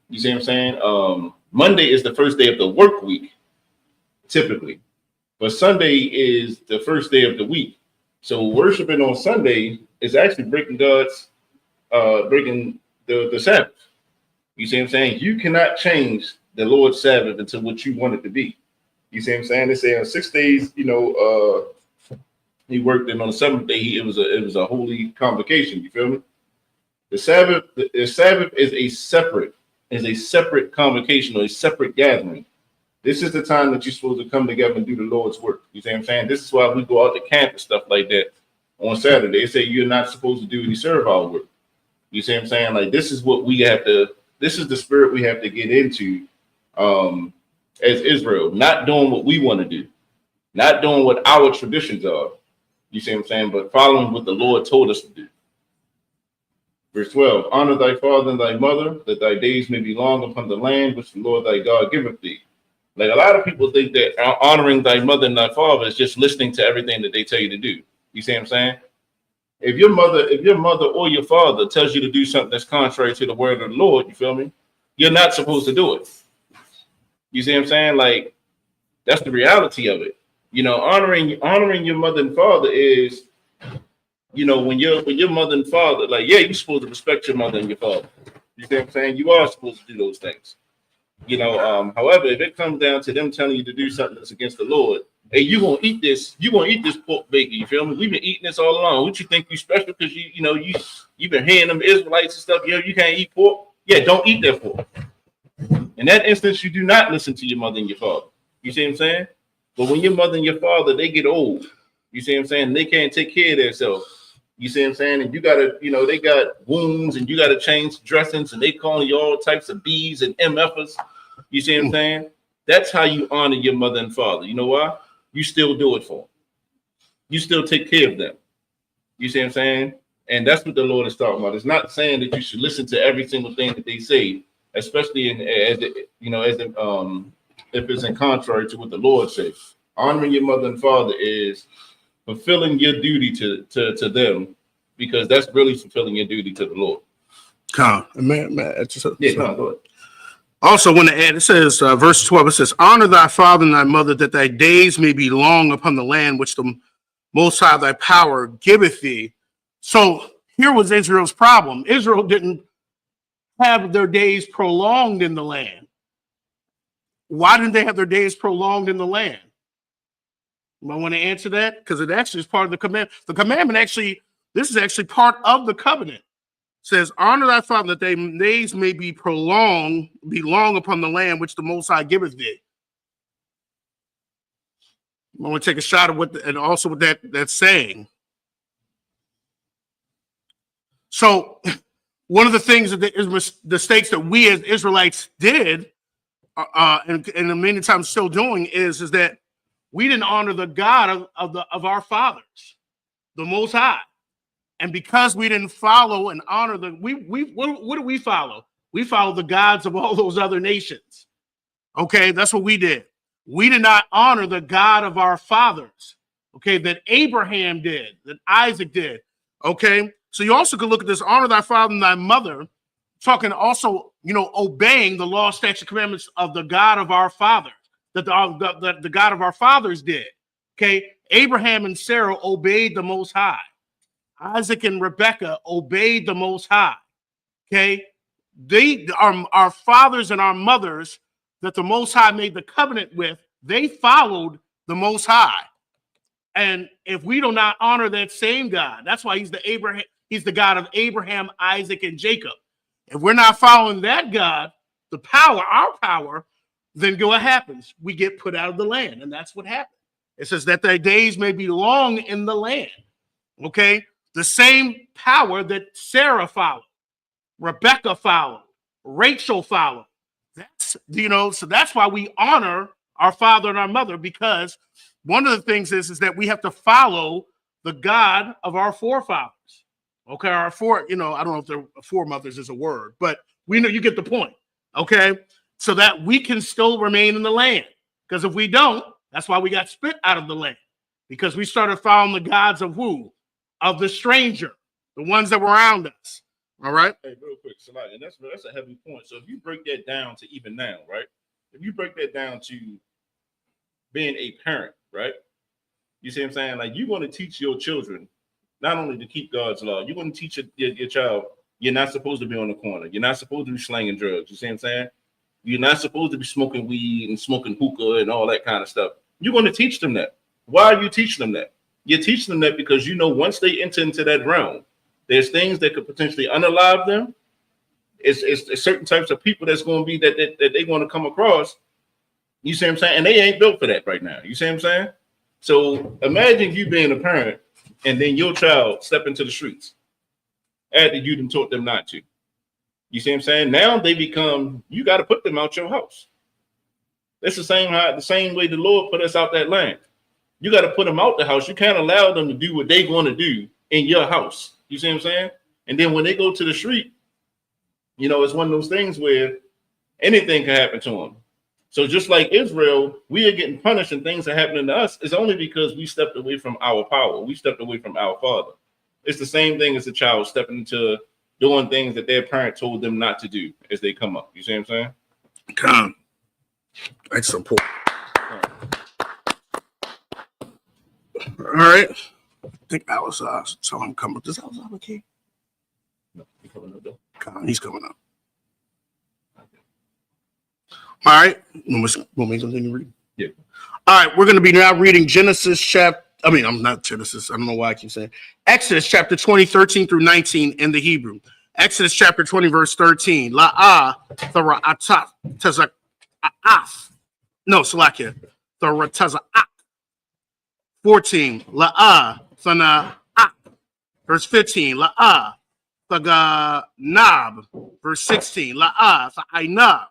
You see what I'm saying? Monday is the first day of the work week, typically. But Sunday is the first day of the week. So worshiping on Sunday is actually breaking breaking the Sabbath. You see what I'm saying? You cannot change the Lord's Sabbath into what you want it to be. You see what I'm saying? They say on 6 days, he worked, and on the seventh day, it was a holy convocation. You feel me? The Sabbath is a separate convocation, or a separate gathering. This is the time that you're supposed to come together and do the Lord's work. You see what I'm saying? This is why we go out to camp and stuff like that on Saturday. They say you're not supposed to do any servile work. You see what I'm saying? Like, this is what we have to, this is the spirit we have to get into as Israel, not doing what we want to do, not doing what our traditions are. You see what I'm saying? But following what the Lord told us to do. Verse 12, honor thy father and thy mother, that thy days may be long upon the land which the Lord thy God giveth thee. Like, a lot of people think that honoring thy mother and thy father is just listening to everything that they tell you to do. You see what I'm saying? If your mother or your father tells you to do something that's contrary to the word of the Lord, you feel me? You're not supposed to do it. You see what I'm saying? Like, that's the reality of it. Honoring your mother and father is, when your mother and father, like, yeah, you're supposed to respect your mother and your father. You see what I'm saying? You are supposed to do those things. However, if it comes down to them telling you to do something that's against the Lord, hey, you're gonna eat this pork bacon, you feel me? We've been eating this all along. What you think you special because you've been hearing them Israelites and stuff, you can't eat pork? Yeah, don't eat that pork. In that instance, you do not listen to your mother and your father. You see what I'm saying? But when your mother and your father, they get old, you see what I'm saying? They can't take care of themselves. You see what I'm saying? And you gotta, they got wounds and you gotta change dressings and they calling you all types of B's and MFs. You see what I'm saying? That's how you honor your mother and father. You know why? You still do it for them. You still take care of them. You see what I'm saying? And that's what the Lord is talking about. It's not saying that you should listen to every single thing that they say, especially if it's in contrary to what the Lord says. Honoring your mother and father is fulfilling your duty to them, because that's really fulfilling your duty to the Lord. Go ahead. Also, when it says, verse 12, it says, honor thy father and thy mother, that thy days may be long upon the land which the Most High thy power giveth thee. So here was Israel's problem. Israel didn't have their days prolonged in the land. Why didn't they have their days prolonged in the land? I want to answer that because it actually is part of the commandment. The commandment this is actually part of the covenant. It says, honor thy father, that thy days may be long upon the land which the Most High giveth thee. I want to take a shot at what that's saying. So one of the things that the mistakes that we as Israelites did, and many times still doing, is that we didn't honor the God of our fathers, the Most High. And because we didn't follow and honor what do we follow? We follow the gods of all those other nations. Okay, that's what we did. We did not honor the God of our fathers, okay, that Abraham did, that Isaac did. Okay, so you also could look at this: honor thy father and thy mother, talking also, obeying the law, statutes, commandments of the God of our fathers, that the God of our fathers did. Okay, Abraham and Sarah obeyed the Most High. Isaac and Rebekah obeyed the Most High. Okay, they are our fathers and our mothers that the Most High made the covenant with. They followed the Most High. And if we do not honor that same God, that's why he's the God of Abraham, Isaac, and Jacob. If we're not following that God, our power, then what happens? We get put out of the land, and that's what happened. It says that their days may be long in the land. Okay, the same power that Sarah followed, Rebecca followed, Rachel followed. So that's why we honor our father and our mother, because one of the things is that we have to follow the God of our forefathers. Okay, I don't know if the foremothers is a word, but we know you get the point. Okay, so that we can still remain in the land. Because if we don't, that's why we got spit out of the land. Because we started following the gods of who? Of the stranger, the ones that were around us. All right. Hey, real quick, Salaki, and that's a heavy point. So if you break that down to even now, right? If you break that down to being a parent, right? You see what I'm saying? Like, you want to teach your children not only to keep God's law, you want to teach your child you're not supposed to be on the corner. You're not supposed to be slanging drugs. You see what I'm saying? You're not supposed to be smoking weed and smoking hookah and all that kind of stuff. You're going to teach them that. Why are you teaching them that? You're teaching them that because once they enter into that realm, there's things that could potentially unalive them. It's certain types of people that's going to be that they're going to come across. You see what I'm saying? And they ain't built for that right now. You see what I'm saying? So imagine you being a parent and then your child step into the streets after you done taught them not to. You see what I'm saying? Now they become, you got to put them out your house. That's the same way the Lord put us out that land. You got to put them out the house. You can't allow them to do what they want to do in your house. You see what I'm saying? And then when they go to the street, it's one of those things where anything can happen to them. So just like Israel, we are getting punished and things are happening to us. It's only because we stepped away from our power. We stepped away from our father. It's the same thing as a child stepping into doing things that their parent told them not to do as they come up. You see what I'm saying? Come. That's support. All right. I think I was telling him come up. Does that was okay? No, he's coming up though. He's coming up. All right. We'll make something to read. Yeah. All right. We're going to be now reading Genesis chapter. I'm not Genesis. I don't know why I keep saying Exodus chapter 20, 13 through 19 in the Hebrew. Exodus chapter 20, verse 13. La'ah thara'atah taza'af. No, Salakia. Thara'taza'af. 14. La'ah thana'af. Verse 15. La'ah thaganab. Verse 16. La'ah tha'ainab.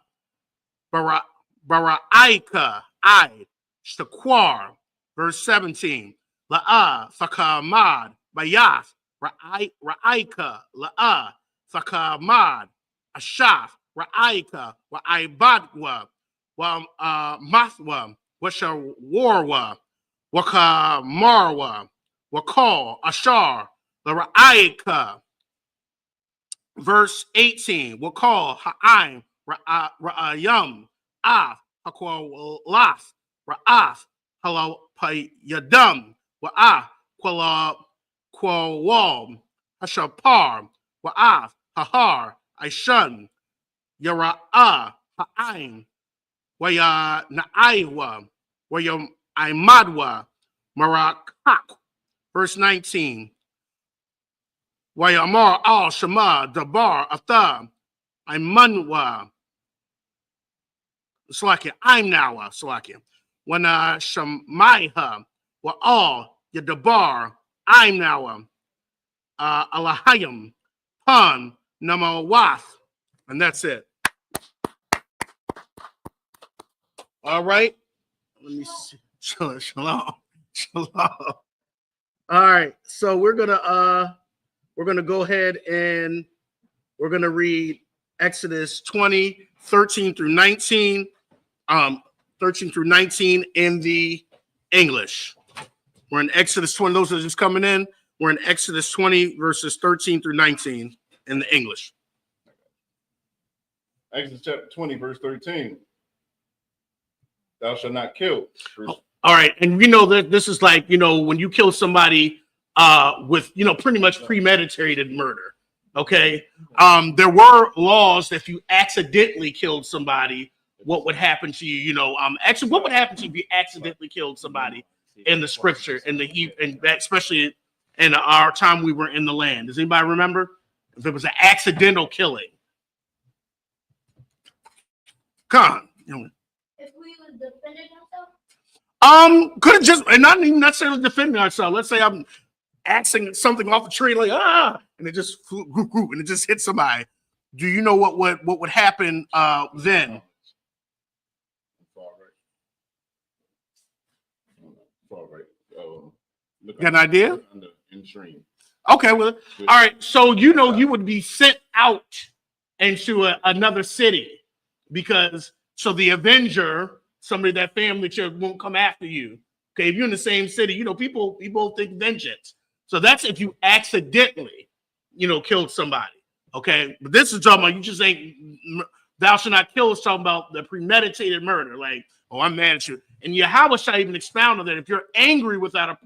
Bara'aika. I. Shakwar. Verse 17. La'ah thakamad. Bayath. Ra'aika. La'ah thakamad. Ashaf. Ra'aika. Wa'aibadwa. Mathwa. Washawarwa. Wakamarwa. Wakal. Ashar. Ra'aika. Verse 18. Wakal. Ha'aim. Ra'ayam. Af. Hakwalaf. Ra'af. Halapayadam. Wa'af. Kwalwal. Hashapar. Wa'af. Hahar. Aishun. Yara'ah. Ha'aim. Waya Na'aiwa. Waya Aimadwa. Marakak. Verse 19. Wayamar al Shema. Dabar. Atha. Aimanwa. Salakia. I'm now. Salakia. Wana Shamaiha. Wa all Yadabar. I'm now. Alahayim. Pan. Namawath. And that's it. All right. Let me see. Shalom. All right. So we're gonna go ahead and we're gonna read Exodus 20, 13 through 19. 13 through 19 in the English. We're in Exodus 20. Those are just coming in. We're in Exodus 20, verses 13 through 19 in the English. Exodus chapter 20, verse 13. Thou shalt not kill. All right. And we know that this is like, when you kill somebody with, pretty much premeditated murder. Okay. There were laws that if you accidentally killed somebody, what would happen to you? Actually, what would happen to you if you accidentally killed somebody in the scripture, and especially in our time we were in the land? Does anybody remember? If it was an accidental killing. Come on. If we was defending ourselves? Could have just, and not even necessarily defending ourselves. Let's say I'm axing something off the tree, like and it just flew, and it just hit somebody. Do you know what would happen then? Far right. Got an idea? In stream. Okay, well, all right. So you would be sent out into another city because the Avenger, somebody that family won't come after you. Okay, if you're in the same city, people think vengeance. So that's if you accidentally, killed somebody. Okay, but this is talking about you just ain't. Thou shalt not kill. Is talking about the premeditated murder. Like, oh, I'm mad at you. And Yahweh shall even expound on that. If you're angry with your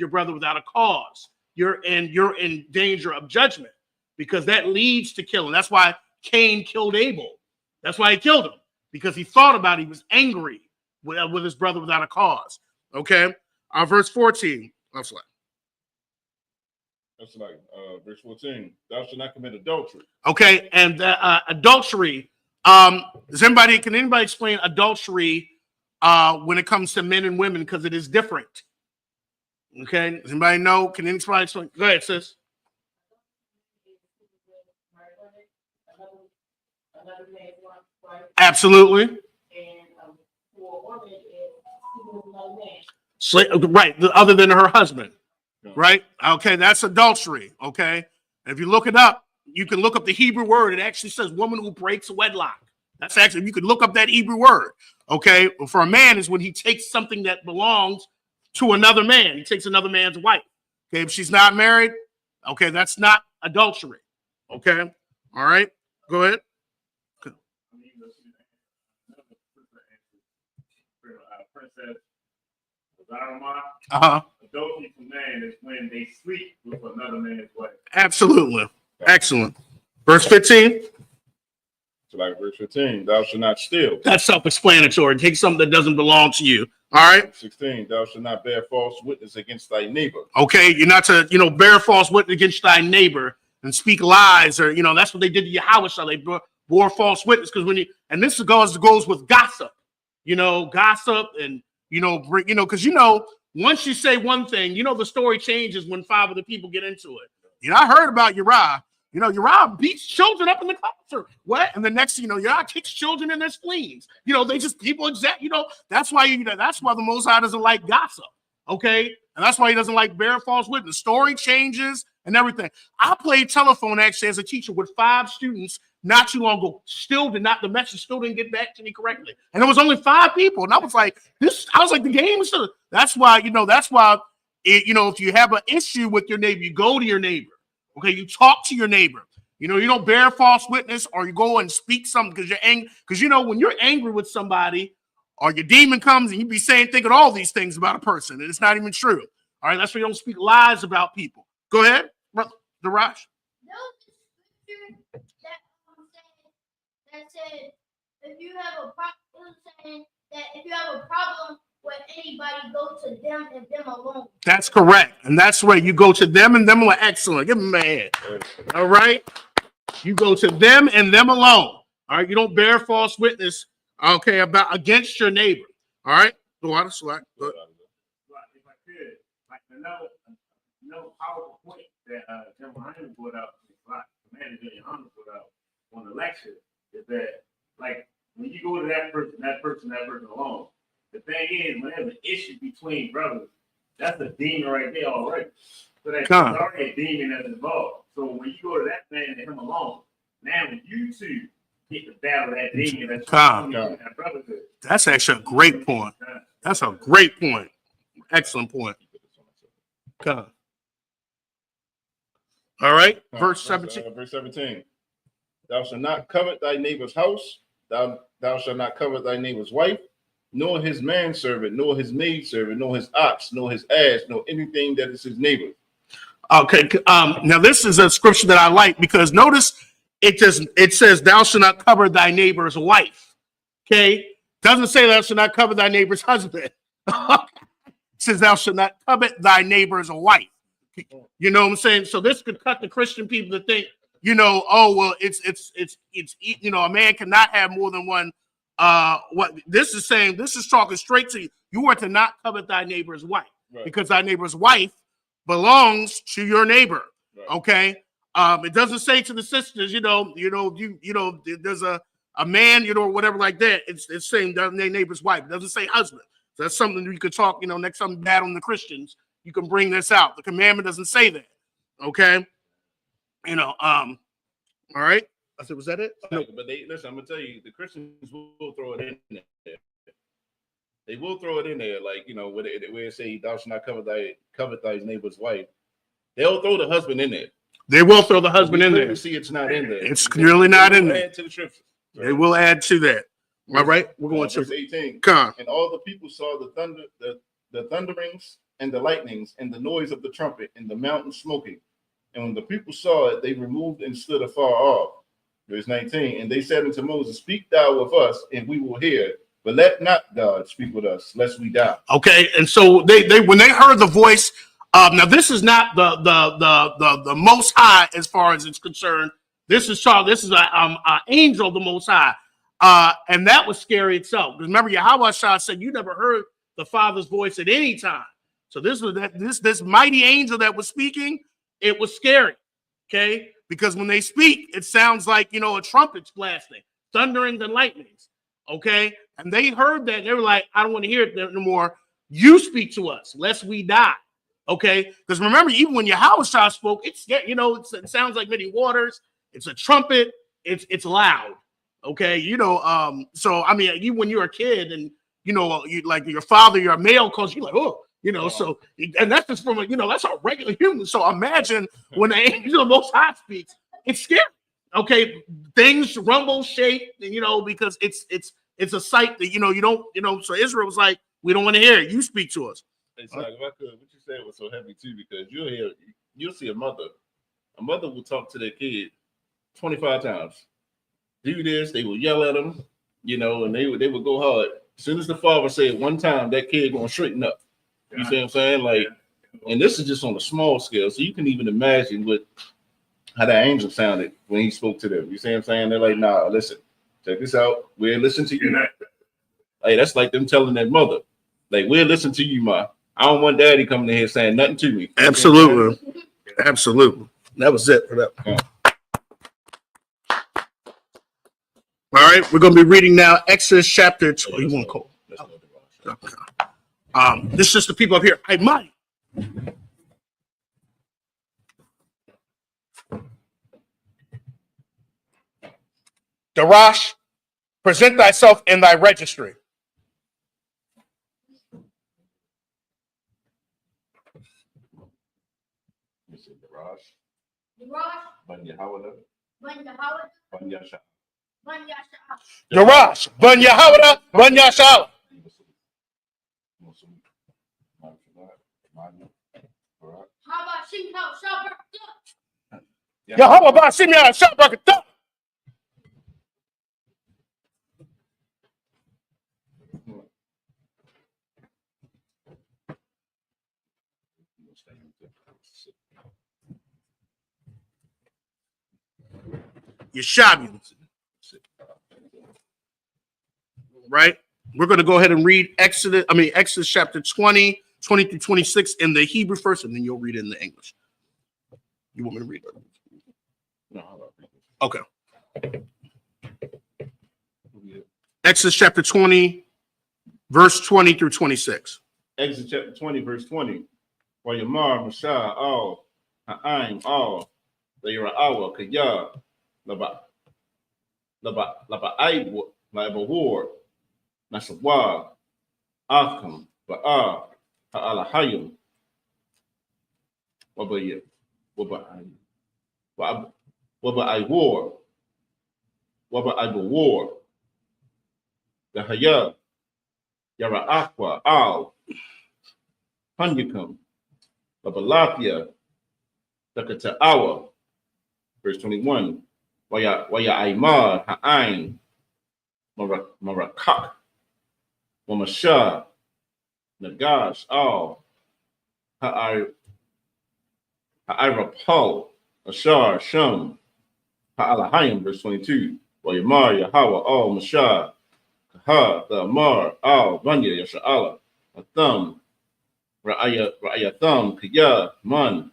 brother without a cause, you're in danger of judgment, because that leads to killing. That's why Cain killed Abel. That's why he killed him, because he thought about it. He was angry with his brother without a cause. Okay, verse 14. That's like verse 14. Thou shalt not commit adultery. Okay, and adultery. Can anybody explain adultery when it comes to men and women, because it is different? Okay, does anybody know? Can anybody explain? Go ahead, sis. Absolutely. Right, other than her husband. Right? Okay, that's adultery. Okay, and if you look it up, you can look up the Hebrew word. It actually says woman who breaks wedlock. That's actually, you could look up that Hebrew word. Okay, for a man is when he takes something that belongs to another man. He takes another man's wife. Okay, if she's not married, okay, that's not adultery. Okay, all right, go ahead. Princess Zarma. Adultery for man is when they sleep with another man's wife. Absolutely. Excellent. Verse 15. So like verse 15, thou shalt not steal. That's self-explanatory. Take something that doesn't belong to you. All right. 16, thou shalt not bear false witness against thy neighbor. Okay, you're not to, bear false witness against thy neighbor and speak lies, or that's what they did to Yahweh. So they bore false witness, because and this goes with gossip. Gossip and because once you say one thing, the story changes when 5 other people get into it. I heard about Uriah. Uriah beats children up in the classroom. What? And the next, Uriah kicks children in their spleens. They just people that's why that's why the Most High doesn't like gossip. Okay, and that's why he doesn't like bearing false witness. Story changes and everything. I played telephone actually as a teacher with 5 students not too long ago. The message still didn't get back to me correctly, and it was only 5 people. And I was like, the game is still. That's why if you have an issue with your neighbor, you go to your neighbor. Okay, you talk to your neighbor. You don't bear false witness, or you go and speak something because you're angry. Because when you're angry with somebody, or your demon comes and you be thinking all these things about a person, and it's not even true. All right, that's why you don't speak lies about people. Go ahead, brother Daraj. No, the scripture that said if you have a problem, saying that if you have a problem with anybody, go to them and them alone. That's correct. And that's right. You go to them and them alone. Excellent. Give them a hand. All right. You go to them and them alone. All right. You don't bear false witness, okay, against your neighbor. All right. Go on, Slack. If I could, like another powerful point that General Hyman brought up, Commander General Hyman brought out on the lecture, is that, like, when you go to that person alone, the thing is, when there's an issue between brothers, that's a demon right there already. So that's already a demon that's involved. So when you go to that man and him alone, now you two get the battle that day. And that's Con. that brotherhood. That's actually a great point. That's a great point. Excellent point. Con. All right, verse 17. Verse 17. Thou shalt not covet thy neighbor's house. Thou shalt not covet thy neighbor's wife, nor his manservant, nor his maidservant, nor his ox, nor his ass, nor anything that is his neighbor. Okay. Now this is a scripture that I like because notice it says thou shalt not cover thy neighbor's wife. Okay. Doesn't say thou shalt not cover thy neighbor's husband. It says thou shalt not covet thy neighbor's wife. You know what I'm saying? So this could cut the Christian people to think, oh well, it's a man cannot have more than one. What this is saying, this is talking straight to you. You are to not covet thy neighbor's wife, right? Because thy neighbor's wife belongs to your neighbor. Right. Okay. It doesn't say to the sisters, there's a man, whatever like that. It's saying their neighbor's wife. It doesn't say husband. So that's something you could talk, next time bad on the Christians. You can bring this out. The commandment doesn't say that. Okay. All right. I said, was that it? No. But listen, I'm gonna tell you, the Christians will throw it in there. They will throw it in there, like where it say thou shalt not covet thy neighbor's wife. They'll throw the husband in there. They will throw the husband in there. See, it's not in there. It's clearly not in there. Add to the scriptures. They will add to that. All right. We're going to verse 18. Come. And all the people saw the thunder, the thunderings and the lightnings and the noise of the trumpet and the mountain smoking. And when the people saw it, they removed and stood afar off. Verse 19. And they said unto Moses, speak thou with us, and we will hear. But let not God speak with us, lest we die. Okay. And so they when they heard the voice, now this is not the Most High as far as it's concerned. This is an angel of the Most High. And that was scary itself. Remember, Yahweh Shah said, you never heard the Father's voice at any time. So this mighty angel that was speaking, it was scary. Okay. Because when they speak, it sounds like, a trumpet's blasting, thunderings and lightnings. Okay. And they heard that and they were like, I don't want to hear it no more. You speak to us, lest we die. Okay. Because remember, even when Yahweh Shah spoke, it sounds like many waters. It's a trumpet. It's loud. Okay. So I mean, even when you're a kid and you like your father, your male calls you like, oh, so, and that's just from that's a regular human. So imagine when the angel of the Most High speaks, it's scary. Okay. Things rumble, shake, because it's a sight that, you don't, so Israel was like, we don't want to hear it. You speak to us. Hey, so if I could, what you said was so heavy too, because you'll see a mother will talk to their kid 25 times. Do this, they will yell at them, and they would go hard. As soon as the father said one time, that kid gonna straighten up. You see what I'm saying? Like, and this is just on a small scale, so you can even imagine how that angel sounded when he spoke to them. You see what I'm saying? They're like, nah, listen, check this out. We'll listen to you. Like, that's like them telling their mother, like, we'll listen to you, ma. I don't want daddy coming in here saying nothing to me. Absolutely. Absolutely. That was it for that. Yeah. All right, we're going to be reading now Exodus chapter 2. You want to call? This is just the people up here. Hey, Mike. Darash, present thyself in thy registry. Darash, Ban Yahawada, Ban Yashala. Yahweh Bashim Yah Shabrakatah. Yeshabu. Right? We're going to go ahead and read Exodus chapter 20 through 26 in the Hebrew first, and then you'll read it in the English. You want me to read it? No. Okay. Exodus chapter 20, verse 20 through 26. Exodus chapter 20, verse 20. Wayamar, Mashah, all, Ha'aim, all, the Yera'awa, Kayah, Labah. laba war, nasawa, akam, ba'a, ha'alahayim, waba I war, waba I war, the haya, yara aqua, al, Hunyakam, Babalafia, Dakata'awa, verse 21. Waya Aimar, Ha'ain, Marakak, Wamasha, Nagash, Al, Ha'irapal, Ashar, Shum, Ha'alahayim, verse 22. Wayamar, Yahweh, Al, Mashah, Kaha, the Amar, Al, Vanya, Yasha'ala, Atham, Ra'ayatham, Kaya, Man,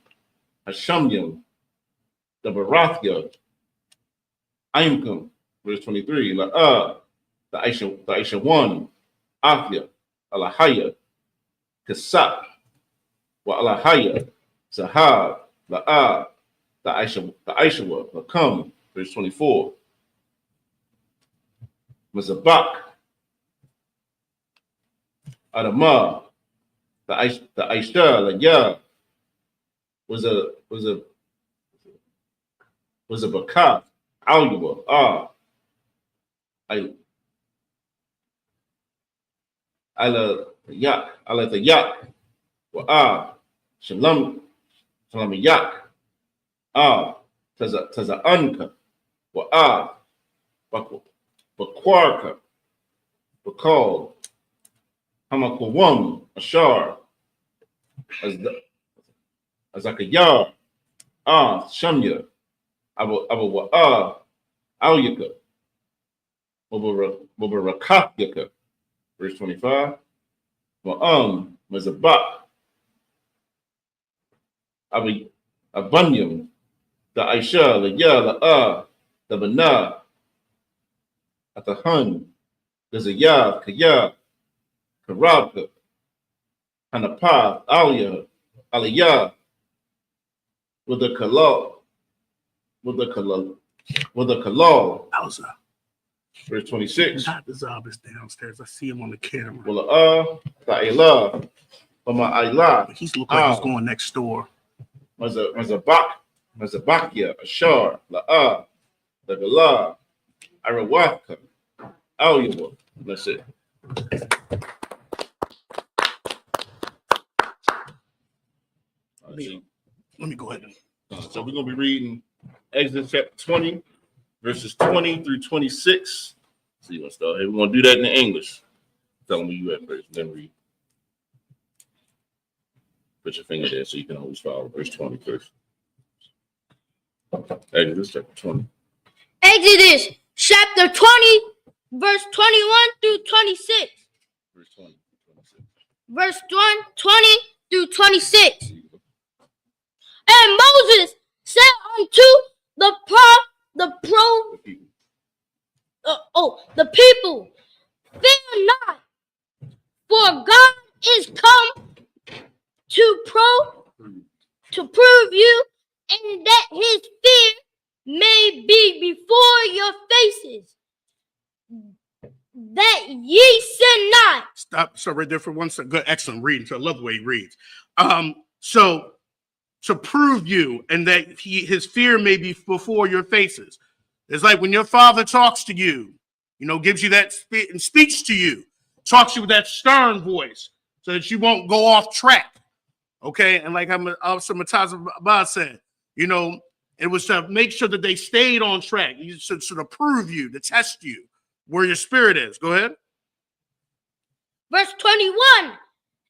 Hashamyam, the Barathya, Aimkum, verse 23, La'ah, the Aisha 1, Afya, Alahaya, Kasap, Wa Alahaya, Sahab, La'ah, the Aishawa, Lakam, verse 24, Mazabak, Adamah, the Aisha, Laya, was a Bakaf, Aluwa, Ala the Yak, wa Shalom Yak, Taza Anka, wa Bakwarka, Bakal, Hamakwam, Ashar, Azakayar, Shamya, Abu Wa'a, Alyaka, Mubarakafyaka, verse 25. Mazabak, Abanyam, the Aisha, the Ya, La'a, the Bana, Atahan, the Zayah, Kaya, Karabka, Hanapa, Alia, Aliyah, with the Kalal, Bowser. verse 26. Dr. Zob is downstairs. I see him on the camera. Ta'ila, Ayla, He's looking like he's going next door. Mazabakia, Ashar, La'a, the Gala, Arawaka, Alywa. That's it. Let me go ahead. So we're going to be reading Exodus chapter 20, verses 20 through 26. So you're going to start here. We're going to do that in English. Tell me you at first, then read. Put your finger there so you can always follow verse 20 first. Exodus chapter 20. Exodus chapter 20, verse 21 through 26. Verse 20 through 26. Verse 20 through 26. And Moses said unto the people, fear not, for God is come to prove you, and that his fear may be before your faces, that ye sin not. Stop. So right there for one second. Good, excellent reading. So I love the way he reads. So to prove you and that his fear may be before your faces. It's like when your father talks to you, gives you that speech to you, talks to you with that stern voice so that you won't go off track. Okay. And like Officer Mataza Abad said, it was to make sure that they stayed on track. You should prove you, to test you where your spirit is. Go ahead. Verse 21.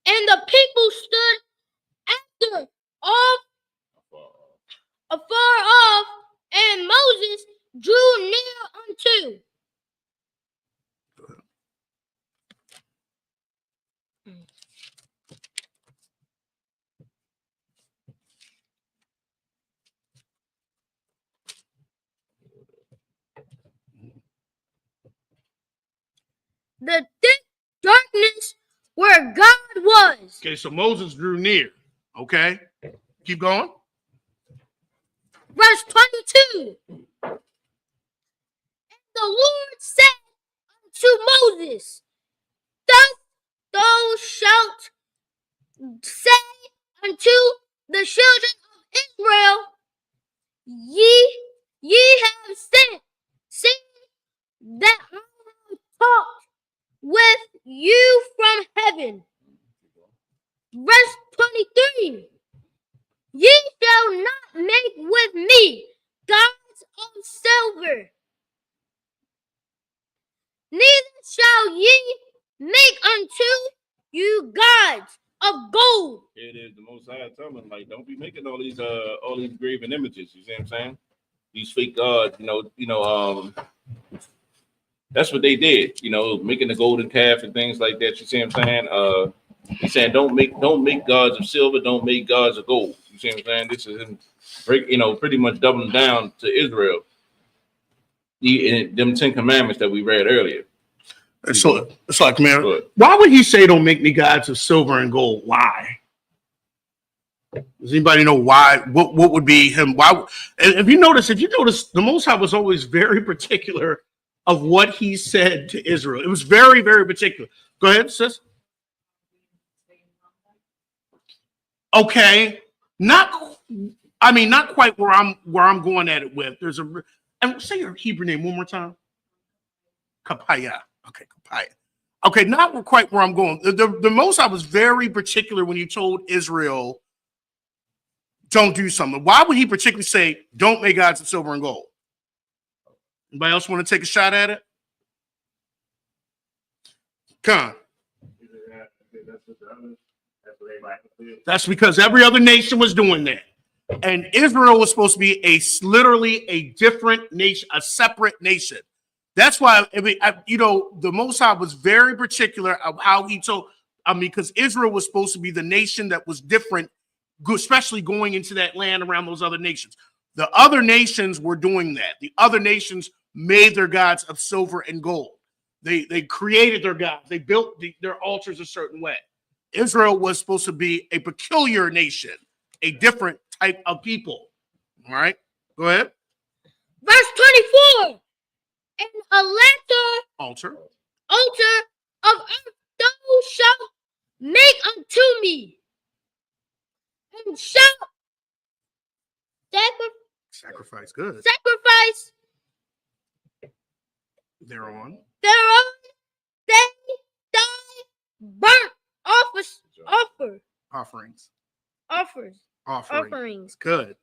And the people stood afar off, and Moses drew near unto. The thick darkness where God was. Okay, so Moses drew near. Okay, keep going. Verse 22. And the Lord said to Moses, thus thou shalt say unto the children of Israel, ye have sinned, seeing that I have talked with you from heaven. Verse 23. Ye shall not make with me gods of silver, neither shall ye make unto you gods of gold. It is the Most High telling them, like, don't be making all these graven images. You see what I'm saying? These fake gods, that's what they did. Making the golden calf and things like that. You see what I'm saying? He's saying don't make gods of silver, don't make gods of gold. You see what I'm saying? This is him, pretty much doubling down to Israel. In them 10 commandments that we read earlier. So it's like, man, Good. why would he say don't make me gods of silver and gold? Why? Does anybody know why? What would be him? Why? And if you notice, the Most High was always very particular of what he said to Israel. It was very, very particular. Go ahead, sis. Okay, not quite where I'm going at it with. And say your Hebrew name one more time. Kapaya. Okay, Kapaya. Okay, not quite where I'm going. The Most High was very particular when he told Israel, don't do something. Why would he particularly say, don't make gods of silver and gold? Anybody else want to take a shot at it? Come on. That's because every other nation was doing that. And Israel was supposed to be literally a different nation, a separate nation. That's why, the Most High was very particular of how he told, because Israel was supposed to be the nation that was different, especially going into that land around those other nations. The other nations were doing that. The other nations made their gods of silver and gold. They created their gods. They built their altars a certain way. Israel was supposed to be a peculiar nation, a different type of people. All right, go ahead. Verse 24. And a altar of earth thou shalt make unto me, and shalt Sacrifice, good. sacrifice Thereon they thy burnt offerings, good.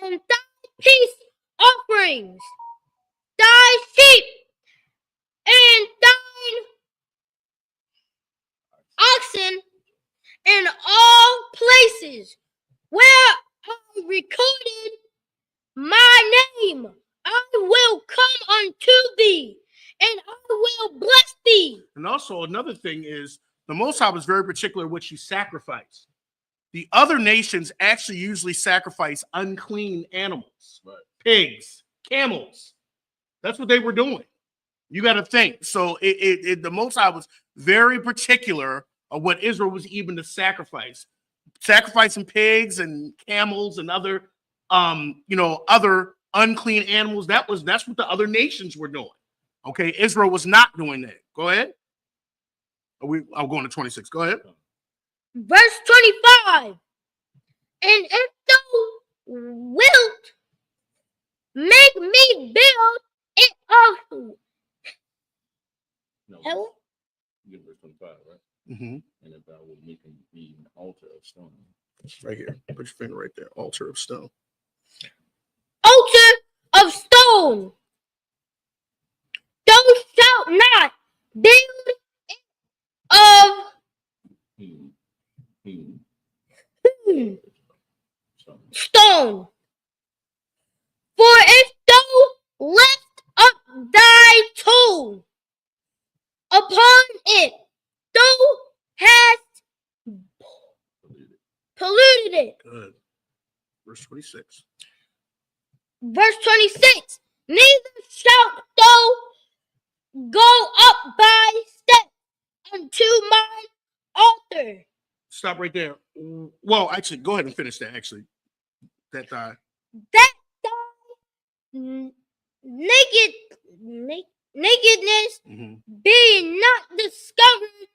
and thy peace offerings, thy sheep and thine oxen in all places where I recorded my name, I will come unto thee, and I will bless thee. And also another thing is the Most High was very particular what you sacrifice. The other nations actually usually sacrifice unclean animals, Right. Pigs, camels. That's what they were doing. You got to think. So the Most High was very particular of what Israel was even to sacrifice. Sacrificing pigs and camels and other other unclean animals. That's what the other nations were doing. Okay, Israel was not doing that. Go ahead. I'm going to 26. Go ahead. Verse 25. And if thou wilt make me build it of No, hell, you get verse 25, right? Mm-hmm. And if thou would make him be an altar of stone. Right here. Put your finger right there. Altar of stone. altar of stone, thou shalt not build it of stone. For if thou lift up thy toe upon it, thou hast polluted it. Good. Verse 26. Verse 26. Neither shalt thou go up by steps unto mine altar. Stop right there. Well, actually, go ahead and finish that. Actually, that That thy nakedness Mhm. being not discovered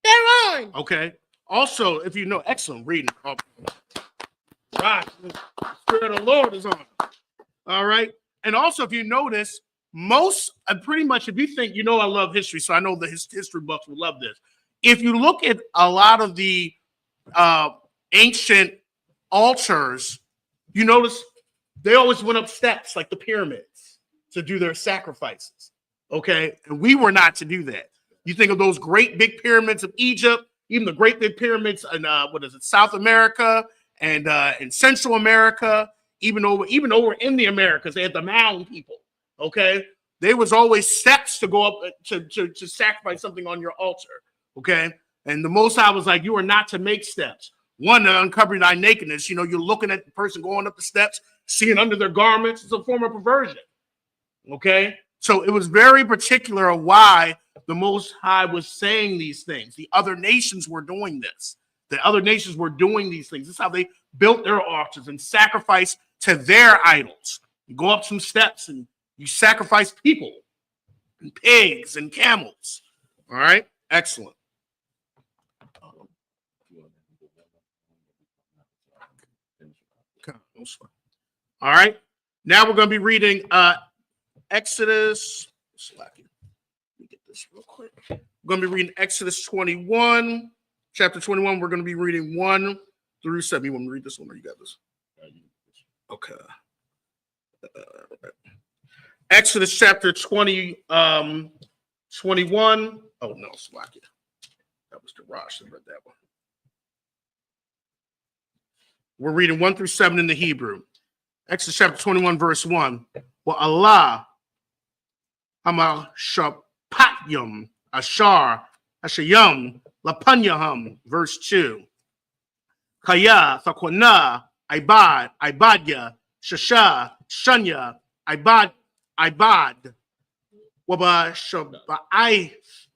thereon. Okay. Also, if you know, excellent reading. Oh, right. The Spirit of the Lord is on. All right. And also, if you notice, pretty much, if you think, I love history, so I know the history buffs will love this. If you look at a lot of the ancient altars, you notice they always went up steps like the pyramids to do their sacrifices. Okay. And we were not to do that. You think of those great big pyramids of Egypt, even the great big pyramids in South America and in Central America, even over in the Americas, they had the mound people. Okay, there was always steps to go up to sacrifice something on your altar. Okay, and the Most High was like, you are not to make steps. One, to uncover thy nakedness. You're looking at the person going up the steps, seeing under their garments. It's a form of perversion. Okay, so it was very particular of why the Most High was saying these things. The other nations were doing this. The other nations were doing these things. This is how they built their altars and sacrificed to their idols. You go up some steps and you sacrifice people and pigs and camels. All right, excellent. All right, now we're going to be reading Exodus. Let me get this real quick. We're going to be reading Exodus 21, chapter 21. We're going to be reading 1 through 7. You want me to read this one or you got this? Okay. Exodus chapter 20, 21. Oh, no, Slovakia. That was the Rosh that read that one. We're reading 1 through 7 in the Hebrew. Exodus chapter 21, verse 1. Well, Allah Hama Shapatyam Ashar Ashayam Lapanyaham, verse 2. Kaya Thakwana Ibadya Shasha Shanya Ibad Waba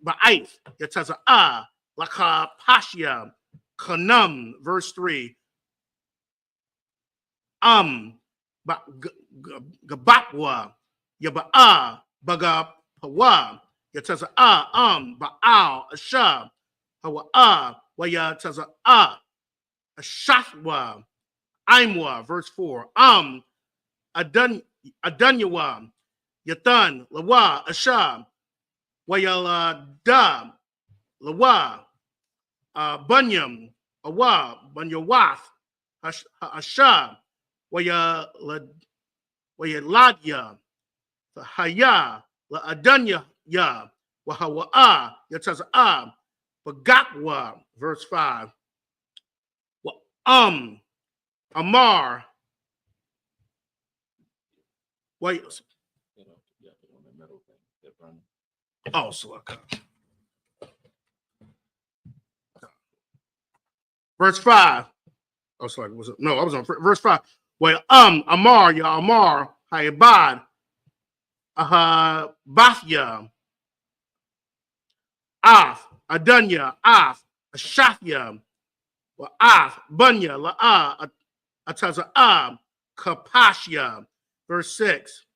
Ba'aith Yataza'a Laka Pashya Kanam, verse 3. Gabatwa Yaba'a Bagapawa Yataza'a Ba'al Asha Hawa'a Wayataza'a Ashafwa Imwa, verse 4. Adanyawa Yatan Lawa Asha Wayalada Lawa Bunyam Awa Bunyawath Asha Wayaladya Haya La Adanya Ya Wahawa Yataza Bagatwa, verse 5. Amar Wait. Oh, so verse 5. Oh, sorry. Was it? No, I was on verse 5. Well, Amar, Ya Amar, Hayabad, Bathya, Af, Adunya, Af, Ashafya, Af, Bunya, La'a, Ataza, Kapashya. Verse 6.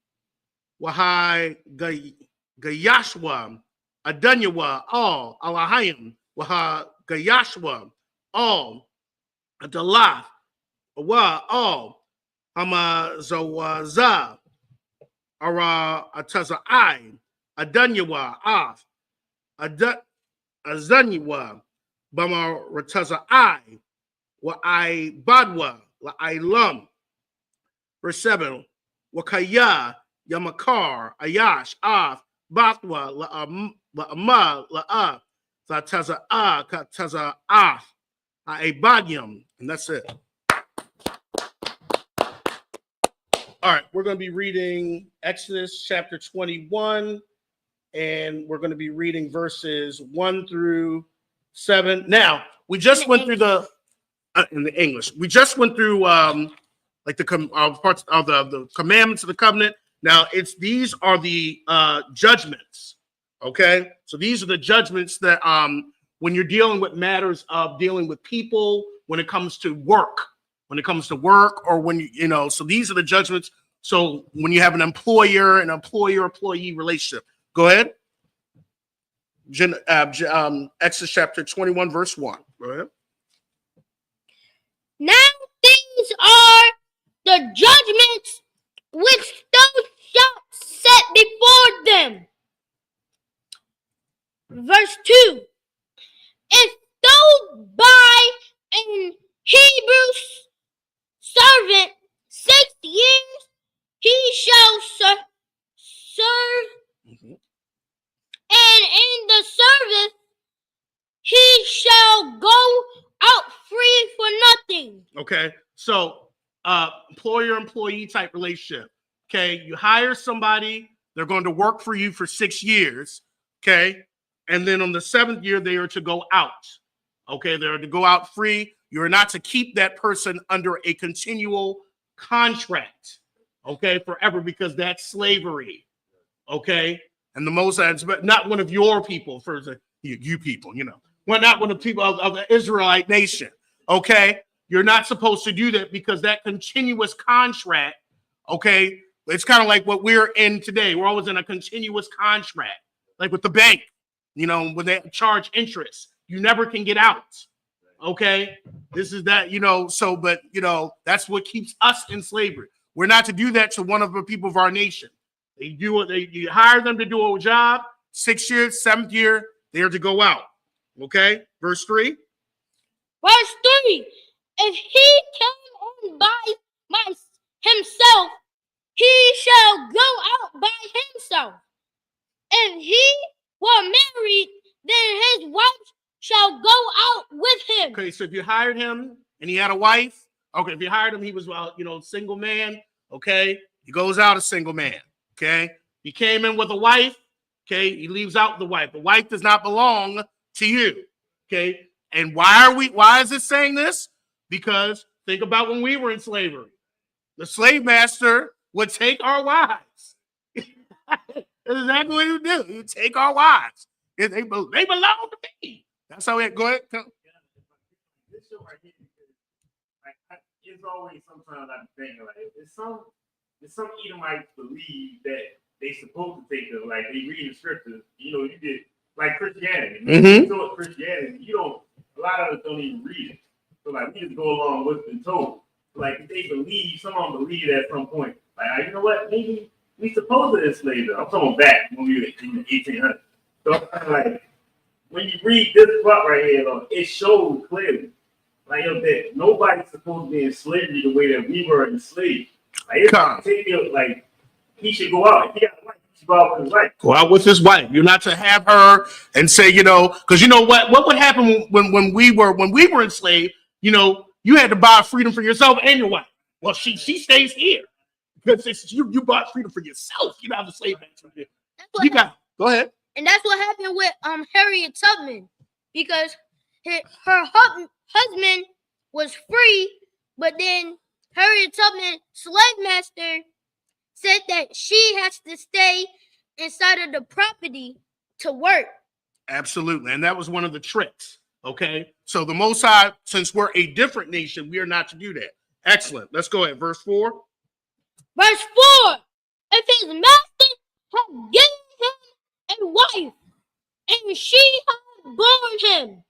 Wahai Gayashwa, Adunyawa, all, Alahayim, Waha Gayashwa, all, Adalath, Wa, all, Hamazawaza, Ara Atazai, Adunyawa, Af, Azanyawa, Bama Ratazai, Wa I Badwa, La I Lum. Verse 7. Wakaya, Yamakar, Ayash, Af, Bathwa, La'ama, La'a, Zataza'a, Kataza'af, Aebadium. And that's it. All right, we're going to be reading Exodus chapter 21, and we're going to be reading verses 1 through 7. Now, we just went through in the English, we just went through like the parts of the commandments of the covenant. Now, these are the judgments. Okay, so these are the judgments that when you're dealing with matters of dealing with people, when it comes to work, or when so these are the judgments So when you have an employer-employee relationship, go ahead. Exodus chapter 21, verse 1. Go ahead. Now these are the judgments which thou shalt set before them. Verse 2. If thou buy an Hebrew servant 6 years, he shall serve, Mhm. and in the service he shall go out free for nothing. Okay, so employer-employee type relationship. Okay, you hire somebody, they're going to work for you for 6 years. Okay, and then on the 7th year, they are to go out. Okay, they're to go out free. You're not to keep that person under a continual contract, okay, forever, because that's slavery. Okay, and the most, but not one of your people, for you people, well, not one of the people of the Israelite nation. Okay, you're not supposed to do that because that continuous contract, okay, it's kind of like what we're in today. We're always in a continuous contract, like with the bank, when they charge interest, you never can get out. Okay, this is that, so, but, that's what keeps us in slavery. We're not to do that to one of the people of our nation. You hire them to do a job, 6 years, 7th year, they are to go out. Okay, verse 3. Verse 3. If he came in by himself, he shall go out by himself. If he were married, then his wife shall go out with him. Okay, so if you hired him and he had a wife, okay, if you hired him, he was, single man, okay, he goes out a single man, okay. He came in with a wife, okay, he leaves out the wife. The wife does not belong to you, okay. And why is it saying this? Because think about when we were in slavery. The slave master would take our wives. That's exactly what he would do. He would take our wives. They belong to me. That's how it. Go ahead. This show right here, it's always sometimes I'm thinking like it's some Edomites believe that they supposed to take them, like they read the scriptures. You did like Christianity. Mhm. So with Christianity, a lot of us don't even read it. So like we just go along with what's been told. Like they believe, some of them believe at some point. Like, you know what? Maybe we supposed to enslave them. I'm talking back when we were in the 1800s. So like when you read this part right here, it shows clearly, like that nobody's supposed to be in slavery the way that we were enslaved. Like he should go out. If he got a wife, he should go out with his wife. Go out with his wife. You're not to have her and say, because what would happen when we were enslaved? You had to buy freedom for yourself and your wife. Well, she stays here because you bought freedom for yourself. You don't have the slave master. Go ahead. And that's what happened with Harriet Tubman, because her husband was free, but then Harriet Tubman, slave master, said that she has to stay inside of the property to work. Absolutely, and that was one of the tricks. Okay, so the Most High, since we're a different nation, we are not to do that. Excellent. Let's go ahead. Verse 4. Verse 4. If his master had given him a wife, and she had borne him.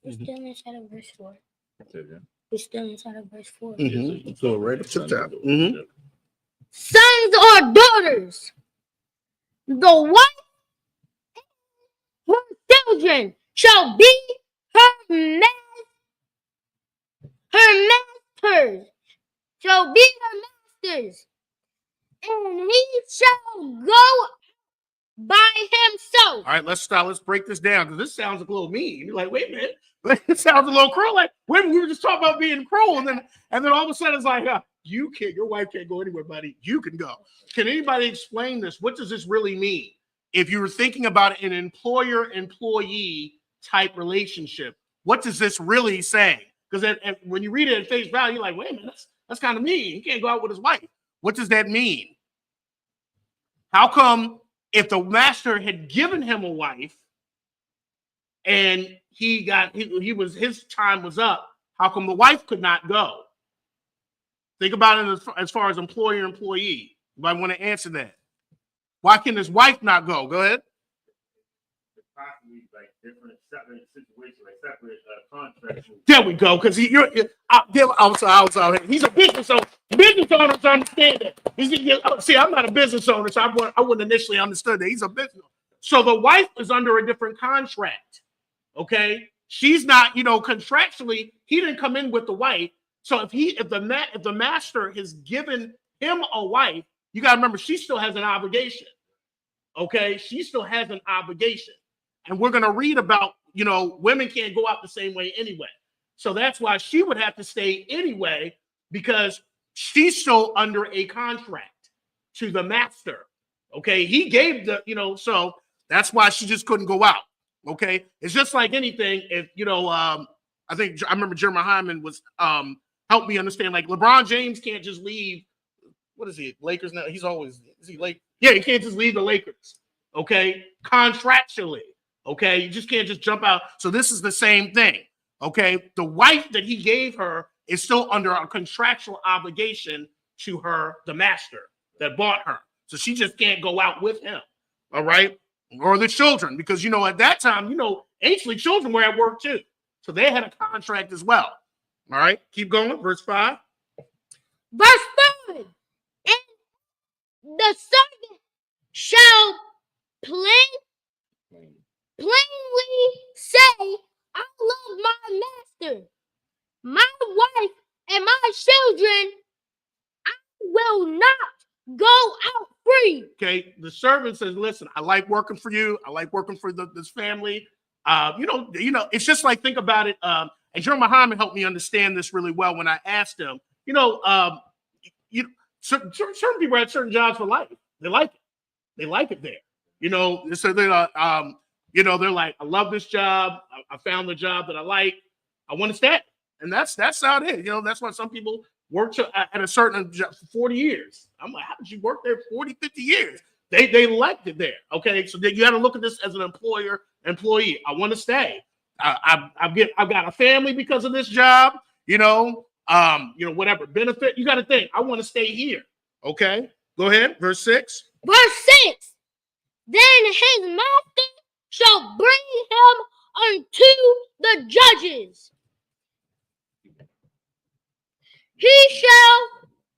We're still inside of verse 4. We're still inside of verse 4. Mm-hmm. So right up to the top. Mm-hmm. Sons or daughters, the wife and her children shall be her masters, shall be her masters, and he shall go by himself. All right, let's stop. Let's break this down because this sounds a little mean. You're like, wait a minute, it sounds a little cruel. Like, wait a minute, we were just talking about being cruel, and then all of a sudden it's like, you can't. Your wife can't go anywhere, buddy. You can go. Can anybody explain this? What does this really mean? If you were thinking about an employer-employee type relationship, what does this really say? Because when you read it at face value, you're like, wait a minute, that's kind of mean. He can't go out with his wife. What does that mean? How come if the master had given him a wife and his time was up. How come the wife could not go? Think about it as far as employer employee. You might want to answer that. Why can his wife not go? Go ahead. Possibly like different separate situations, like separate contracts. There we go. Because he's a business owner. Business owners understand that. See, I'm not a business owner, so I wouldn't initially understood that. He's a business owner. So the wife is under a different contract. Okay, she's not. Contractually, he didn't come in with the wife. So if the master has given him a wife, you got to remember she still has an obligation. Okay, she still has an obligation. And we're going to read about, women can't go out the same way anyway. So that's why she would have to stay anyway, because she's still under a contract to the master. Okay. He gave so that's why she just couldn't go out. Okay. It's just like anything. If, I remember Jeremiah Hyman was, helped me understand, like LeBron James can't just leave. What is he? Lakers now? Is he late? Yeah. He can't just leave the Lakers. Okay. Contractually. Okay, you just can't just jump out. So this is the same thing. Okay, the wife that he gave her is still under a contractual obligation to her, the master that bought her. So she just can't go out with him. All right, or the children, because at that time, anciently children were at work too, so they had a contract as well. All right, keep going. Verse 5. Verse 5. And the servant shall plainly say, I love my master, my wife, and my children. I will not go out free. Okay, the servant says, listen, I like working for you. I like working for this family. It's just like, think about it. And Jeremiah Hyman helped me understand this really well when I asked him, certain people had certain jobs for life. They like it. They like it there. So they're like, I love this job. I found the job that I like. I want to stay. And that's how it is. That's why some people work at a certain job for 40 years. I'm like, how did you work there 40, 50 years? They liked it there. Okay. So you got to look at this as an employee. I want to stay. I've got a family because of this job, whatever benefit. You got to think, I want to stay here. Okay. Go ahead. Verse 6. Verse 6. Then his master shall bring him unto the judges. He shall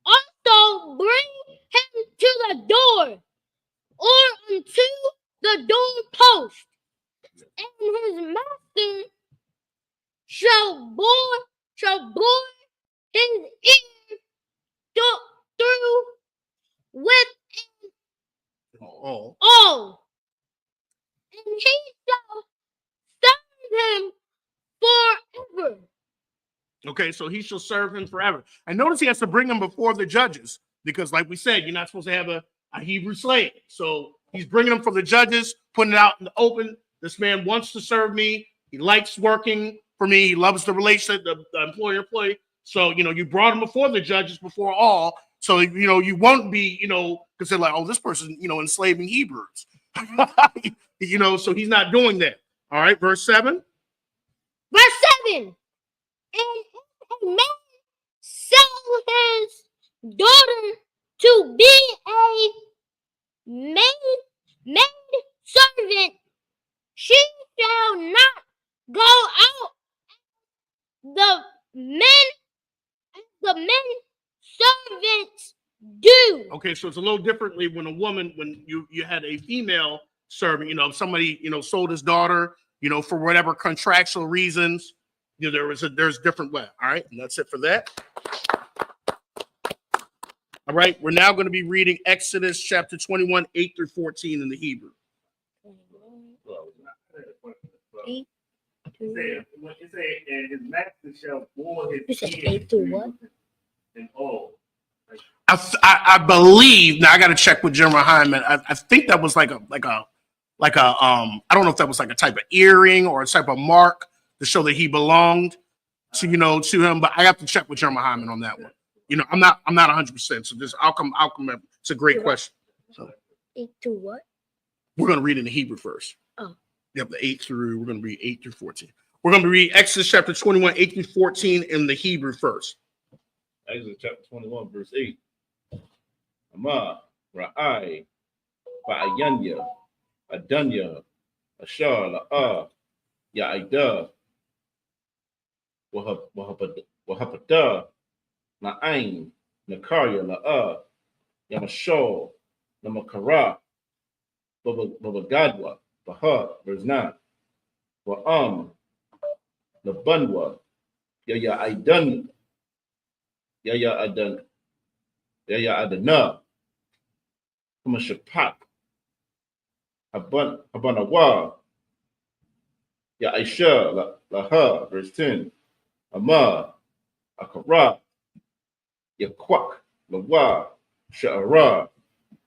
also bring him to the door, or unto the doorpost, and his master shall bore his ear through with all, and he shall serve him forever. Okay, so he shall serve him forever. And notice he has to bring him before the judges, because like we said, you're not supposed to have a Hebrew slave. So he's bringing him for the judges, putting it out in the open. This man wants to serve me. He likes working for me. He loves the relationship, the employer-employee. So, you brought him before the judges, before all. So, you won't be, because they're like, oh, this person, enslaving Hebrews. So he's not doing that. All right, verse 7. Verse 7. And if a man sell his daughter to be a maid servant, she shall not go out. The men servants do. Okay, so it's a little differently when you had a female servant, if somebody, sold his daughter, for whatever contractual reasons, there's different way. All right, and that's it for that. All right, we're now going to be reading Exodus chapter 21, 8 through 14 in the Hebrew. It said, and his master shall bore his You said ear 8 through what? and all. I believe, now I got to check with Jeremiah Hyman. I think that was like a I don't know if that was like a type of earring or a type of mark to show that he belonged to him, but I have to check with Jeremiah Hyman on that one. I'm not 100%. So I'll come. It's a great question. So 8 through what? we're going to read in the Hebrew first. Oh. Yep, we're going to read 8 through 14. We're going to read Exodus chapter 21, 8 through 14 in the Hebrew first. Exodus chapter 21, verse 8. Ama, Ra'ai, Ba'ayanya, Adanya, Ashar, La'a, Ya'ida, Wahapada, Na'ain, Nakarya, La'a, Yamashal, Namakara, Babagadwa, Baha, verse 9. Wa'am, Labundwa, Yaya Idan, Yaya Adan, Yaya Adana, Kumashapak, Abanawa, Ya Aisha, Laha, verse 10. Ama, Akara, Yakwak, Lawa, Sha'ara,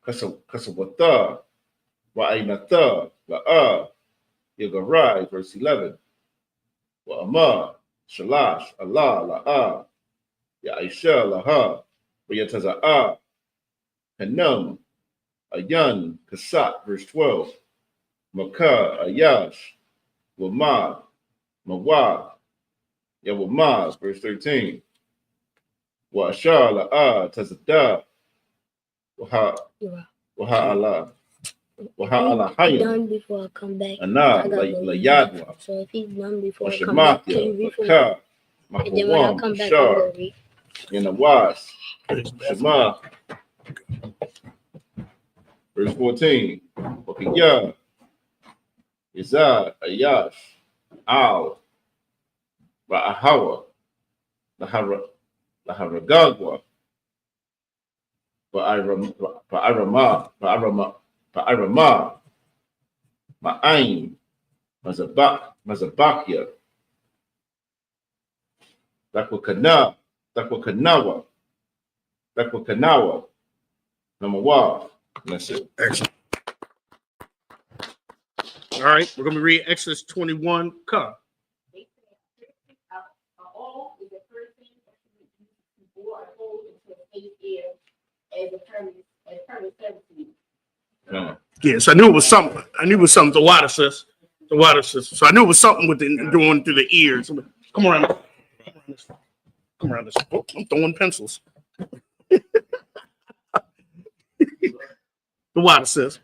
Kasawata, Wa'ainata, La'a, Yagarai, verse 11. Wa'ama, Shalash, Allah, La'a, Ya Aisha, Laha, Yataza'a, Hanum, Ayan, Kasat, verse 12. Makah, Ayash, Wama, Mawab, Yawamaz, verse 13. Wa'ashar, La'a, Tazada, Waha Allah, Waha Allah Hayam, Done before I come back. Ana, I gotta go read. Layadwa, So if he's done before I come back, can you Washamathia, read for me? Bakah, And then when I Mahawam, come back, I'm Ashar, gonna read. Yanawas, Shema, verse 14. Wakiyah, Izah, Ayash, Al, Ba'ahawa, Laharagagwa, Ba'irama, Ma'ain, Mazabakia, Dakwakanawa, Namawa. And that's it. Excellent. All right, we're going to read Exodus 21. Come. All is a person that should be used before I hold into a state here as permanent service. Yes, I knew it was something. I knew it was something. The water, sis. The water, sis. So I knew it was something with the going through the ears. Come around. Come around this. Oh, I'm throwing pencils. The water, sis.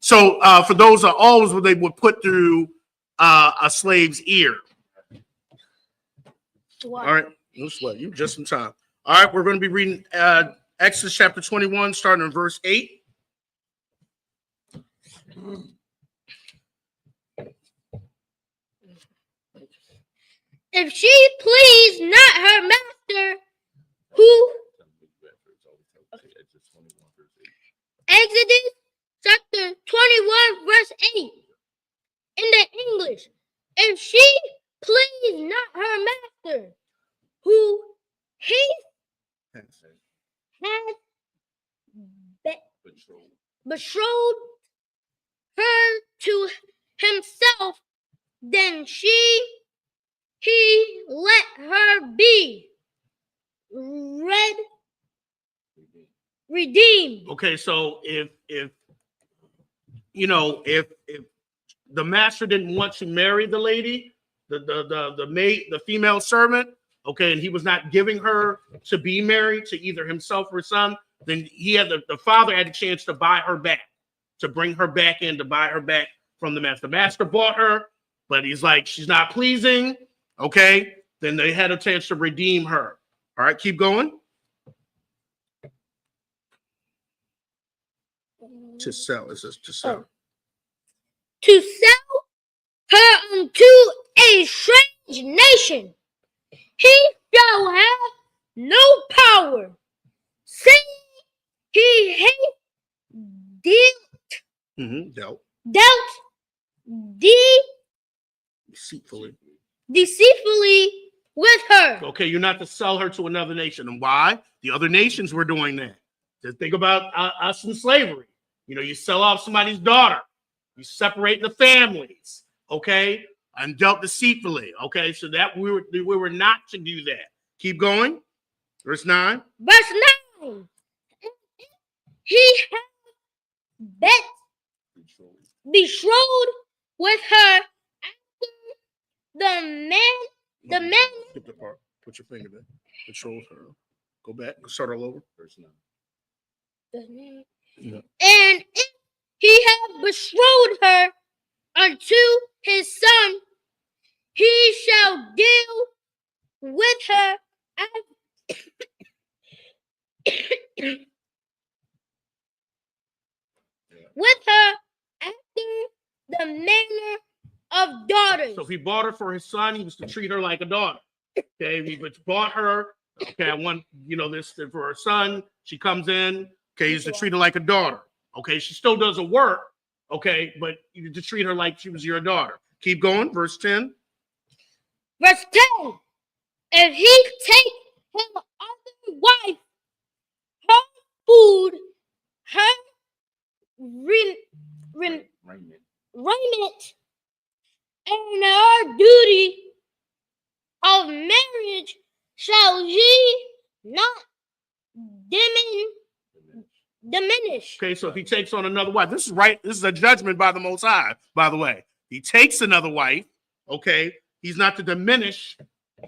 So for those are always what they would put through a slave's ear. All right, no sweat. You just in time. All right, we're going to be reading Exodus chapter 21, starting in verse 8. If she please not her master, who Exodus chapter 21 verse 8 in the English. If she please not her master, who he has betrothed her to himself, then he let her be redeemed. Okay, so if you know if the master didn't want to marry the lady, the maid, the female servant, okay, and he was not giving her to be married to either himself or his son, then he had the father had a chance to buy her back, to bring her back in, to buy her back from the master. The master bought her, but he's like, she's not pleasing, okay, then they had a chance to redeem her. All right, keep going. To sell, it says to sell. To sell her unto a strange nation. He shall have no power, saying he hath dealt deceitfully with her. Okay, you're not to sell her to another nation. And why? The other nations were doing that. Just think about us in slavery. You know, you sell off somebody's daughter. You separate the families, okay? And dealt deceitfully, okay? So that we were not to do that. Keep going. Verse 9. Verse 9. He hath betrothed with her after the man Skip the part. Put your finger there. Control her. Go back. Start all over. Verse 9. Yeah. and if he have betrothed her unto his son, he shall deal with her after the manner of daughters. So if he bought her for his son, he was to treat her like a daughter. Okay, if he bought her, okay, I want, this for her son. She comes in, okay, he's to treat her like a daughter. Okay, she still doesn't work, okay, but you to treat her like she was your daughter. Keep going, verse 10. Verse 10. If he take him other wife, her food, her raiment, and her duty of marriage shall he not diminish. Okay, so if he takes on another wife, this is a judgment by the Most High, by the way. He takes another wife, okay, he's not to diminish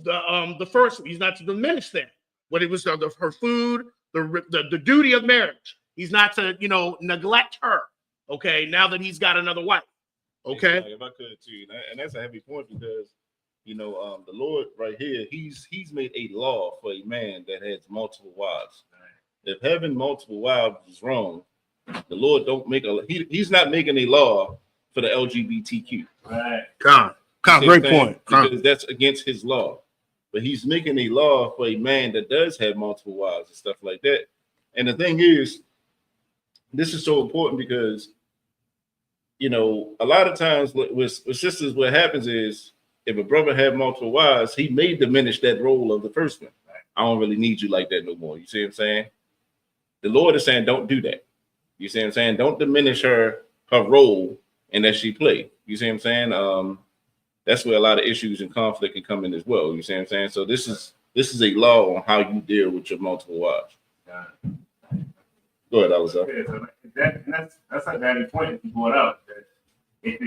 the first one. He's not to diminish that. What it was her food, the duty of marriage. He's not to, neglect her, okay, now that he's got another wife. Okay. If I could too, and that's a heavy point because the Lord right here, he's made a law for a man that has multiple wives. If having multiple wives is wrong, the Lord don't make he's not making a law for the LGBTQ. Right. Great point. Because that's against his law. But he's making a law for a man that does have multiple wives and stuff like that. And the thing is, this is so important because a lot of times with sisters, what happens is if a brother have multiple wives, he may diminish that role of the first one. I don't really need you like that no more. You see what I'm saying? The Lord is saying, don't do that. You see what I'm saying? Don't diminish her role and that she play. You see what I'm saying? That's where a lot of issues and conflict can come in as well. You see what I'm saying? So this is a law on how you deal with your multiple wives. Go ahead, Alistair. Yeah, so that's a valid point that you brought up. That if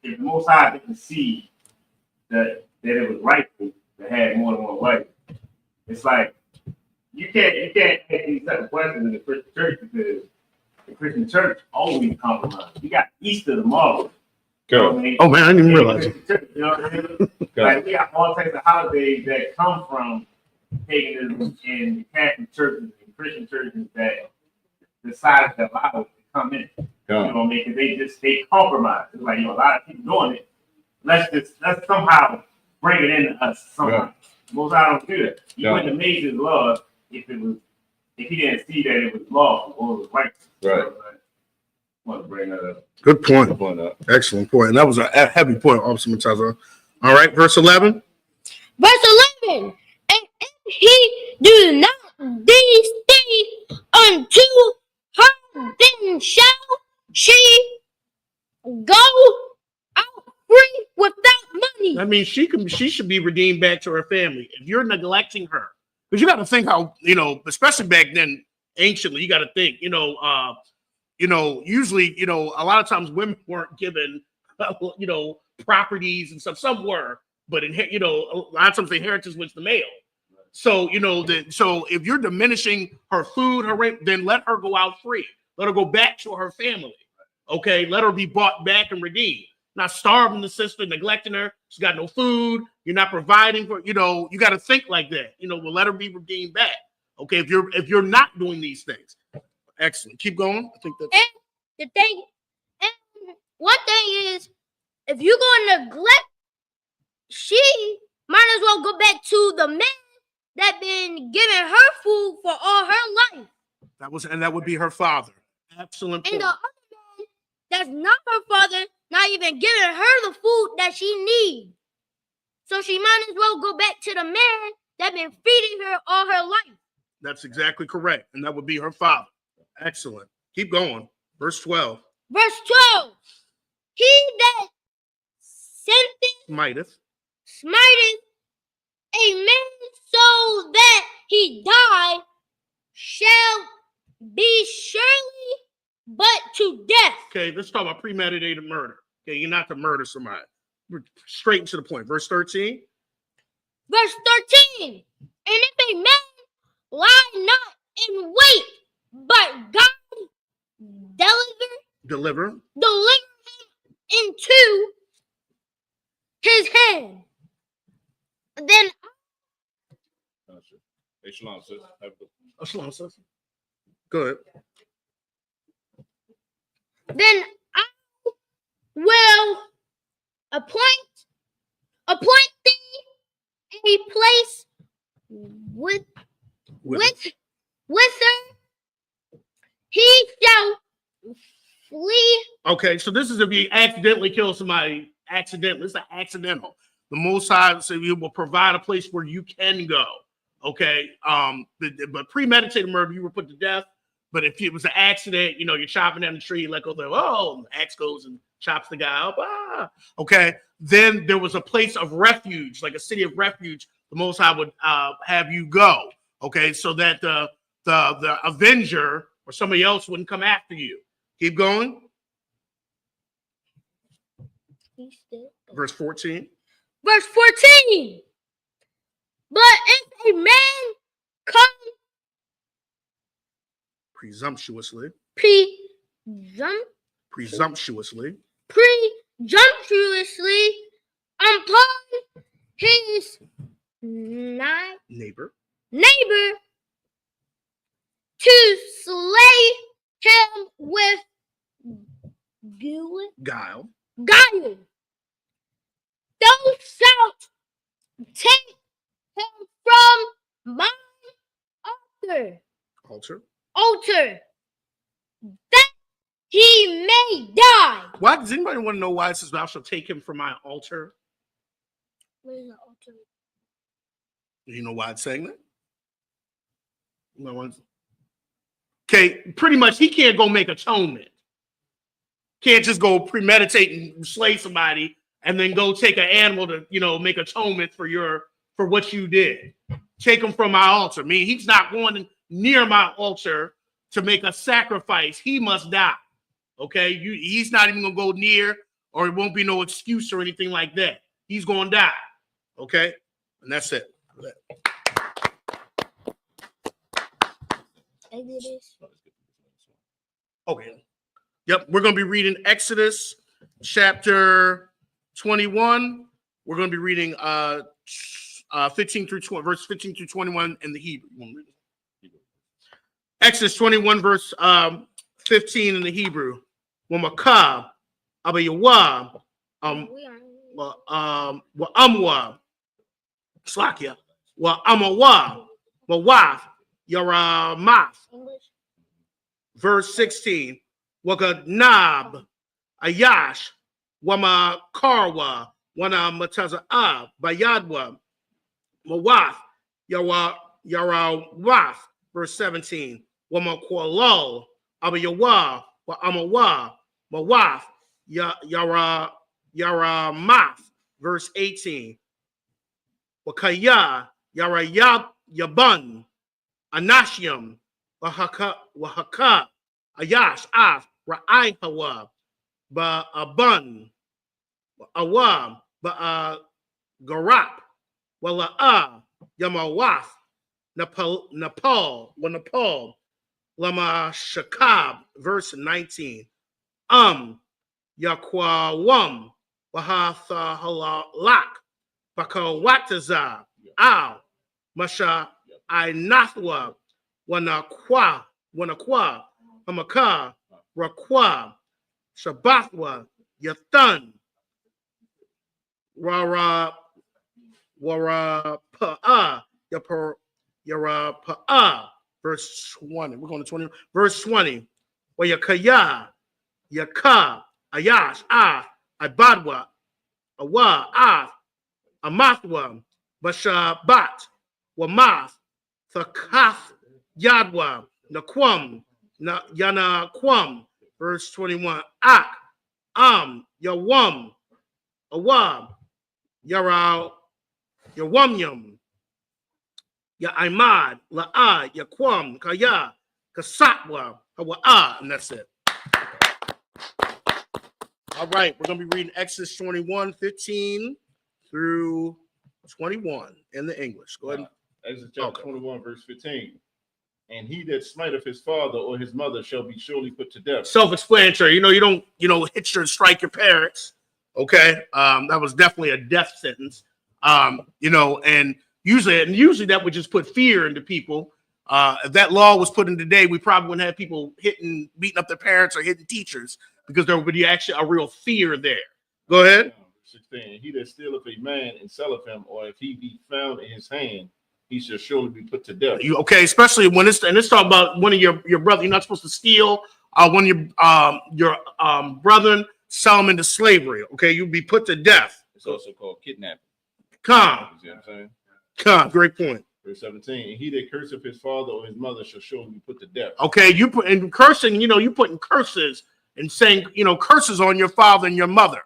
the Most High didn't see that it was rightful to have more than one wife, it's like you can't ask these type of questions in the Christian church because the Christian church always compromises. You got Easter tomorrow. You know what I mean? Oh man, I didn't even realize it. You know what I mean? Like we got all types of holidays that come from paganism in the Catholic churches and Christian churches that decided to allow it to come in. You know what I mean? Because they compromise. It's like a lot of people doing it. Let's somehow bring it into us somehow. Most I don't do that. He wouldn't have made his law if he didn't see that it was lawful or it was right. Right. So, I want to bring that up. Good point. Excellent point. And that was a heavy point, Officer Mataza. All right, verse 11. Verse 11. And if he do not these things unto her, then shall she go out free without money. I mean, she should be redeemed back to her family. If you're neglecting her, because you got to think how, especially back then, anciently, you got to think, usually, a lot of times women weren't given, properties and stuff. Some were, but a lot of times the inheritance was the male. So, so if you're diminishing her food, her rent, then let her go out free. Let her go back to her family. Okay, let her be bought back and redeemed. Not starving the sister, neglecting her. She's got no food. You're not providing for, you got to think like that. We'll let her be redeemed back. Okay, if you're not doing these things. Excellent. Keep going. I think that's and one thing is, if you're going to neglect, she might as well go back to the man that been giving her food for all her life. That would be her father. Excellent point. And the other man that's not her father, not even giving her the food that she needs. So she might as well go back to the man that been feeding her all her life. That's exactly correct. And that would be her father. Excellent. Keep going. Verse 12. Verse 12. He that smiteth a man so that he die shall be surely but to death. Okay, let's talk about premeditated murder. Okay, you're not to murder somebody. straight to the point. Verse 13. Verse 13. And if a man lie not in wait, but God deliver him into his hand, then Hey, shalom, sis. Have a good Oh, shalom, sis. Good. then I will appoint thee a place with whither he shall flee. Okay, so this is if you accidentally kill somebody. Accidentally, it's an accidental. The Most High said He will provide a place where you can go. Okay, but premeditated murder, you were put to death. But if it was an accident, you know, you're chopping down the tree, let go there. Oh, the axe goes and chops the guy up. Ah, okay. Then there was a place of refuge, like a city of refuge. The Most High would have you go. Okay, so that the avenger or somebody else wouldn't come after you. Keep going. Verse 14. Verse 14. But if a man come Presumptuously upon his neighbor to slay him with guile, guile, thou shalt take him from my altar, that he may die. Why does anybody want to know why it says thou shalt take him from my altar? What is the altar? Do you know why it's saying that? No one's. Okay, pretty much he can't go make atonement. Can't just go premeditate and slay somebody and then go take an animal to, you know, make atonement for what you did. Take him from my altar. I mean, he's not going near my altar to make a sacrifice. He must die. Okay, he's not even gonna go near, or it won't be no excuse or anything like that. He's gonna die. Okay, and that's it. Okay. Yep, we're going to be reading Exodus chapter 21. We're going to be reading 15 through 20, verse 15 through 21 in the Hebrew. Exodus 21, verse 15 in the Hebrew. Wamakah, Abayawa, Amwa, Slakia, Amawa, Mawaf, Yaramath. Verse 16. Waganab, Ayash, Wama Karwa, Wana Mataza'a, Bayadwa, Mawath, Yarawaf, verse 17. Wama Kwalo, Abayawa, Wa Amawa, Mawaf, Yaramath, verse 18. Wakaya, Yabun, Anashiam, Wahaka, Ayash, Af, Ra'ai Hawa, Ba'abun, Awam, Garap, Wala'a, Yamawaf, Nepal, Lama Shakab, verse 19. Yakwawam, Wahatha Halak, Bakawataza, Al, Masha, Inathwa, Wanakwa, Hamaka, Rakwa, Shabathwa, Yathan, Warapa'a, Yarapa'a, verse 20. We're going to 20. Verse 20. Wayakaya, Yaka, Ayash, Ibadwa, Awa, Amathwa, Bashabat, Wamath, Thakath, Yadwa, Naquam, Yanaquam, verse 21. Ak, Yawam, Awab, Yawamyam, Ya'imad, La'a, Yaquam, Kaya, Kasatwa, Hawa'a, and that's it. All right, we're going to be reading Exodus 21, 15 through 21 in the English. Go ahead. Exodus chapter 21, verse 15. And he that smiteth his father or his mother shall be surely put to death. Self-explanatory. You don't, hit your strike your parents. Okay. That was definitely a death sentence. And usually that would just put fear into people. If that law was put in today, we probably wouldn't have people beating up their parents or hitting teachers because there would be actually a real fear there. Go ahead. 16. He that stealeth a man and selleth him, or if he be found in his hand, he shall surely be put to death. Especially when it's talking about one of your brother. You're not supposed to steal one of your brethren, sell them into slavery. Okay, you'll be put to death. It's also called kidnapping. Come. You see what I'm saying? Come. Great point. Verse 17. And he that curseth his father or his mother shall surely be put to death. Okay, you put in cursing. You putting curses and saying curses on your father and your mother.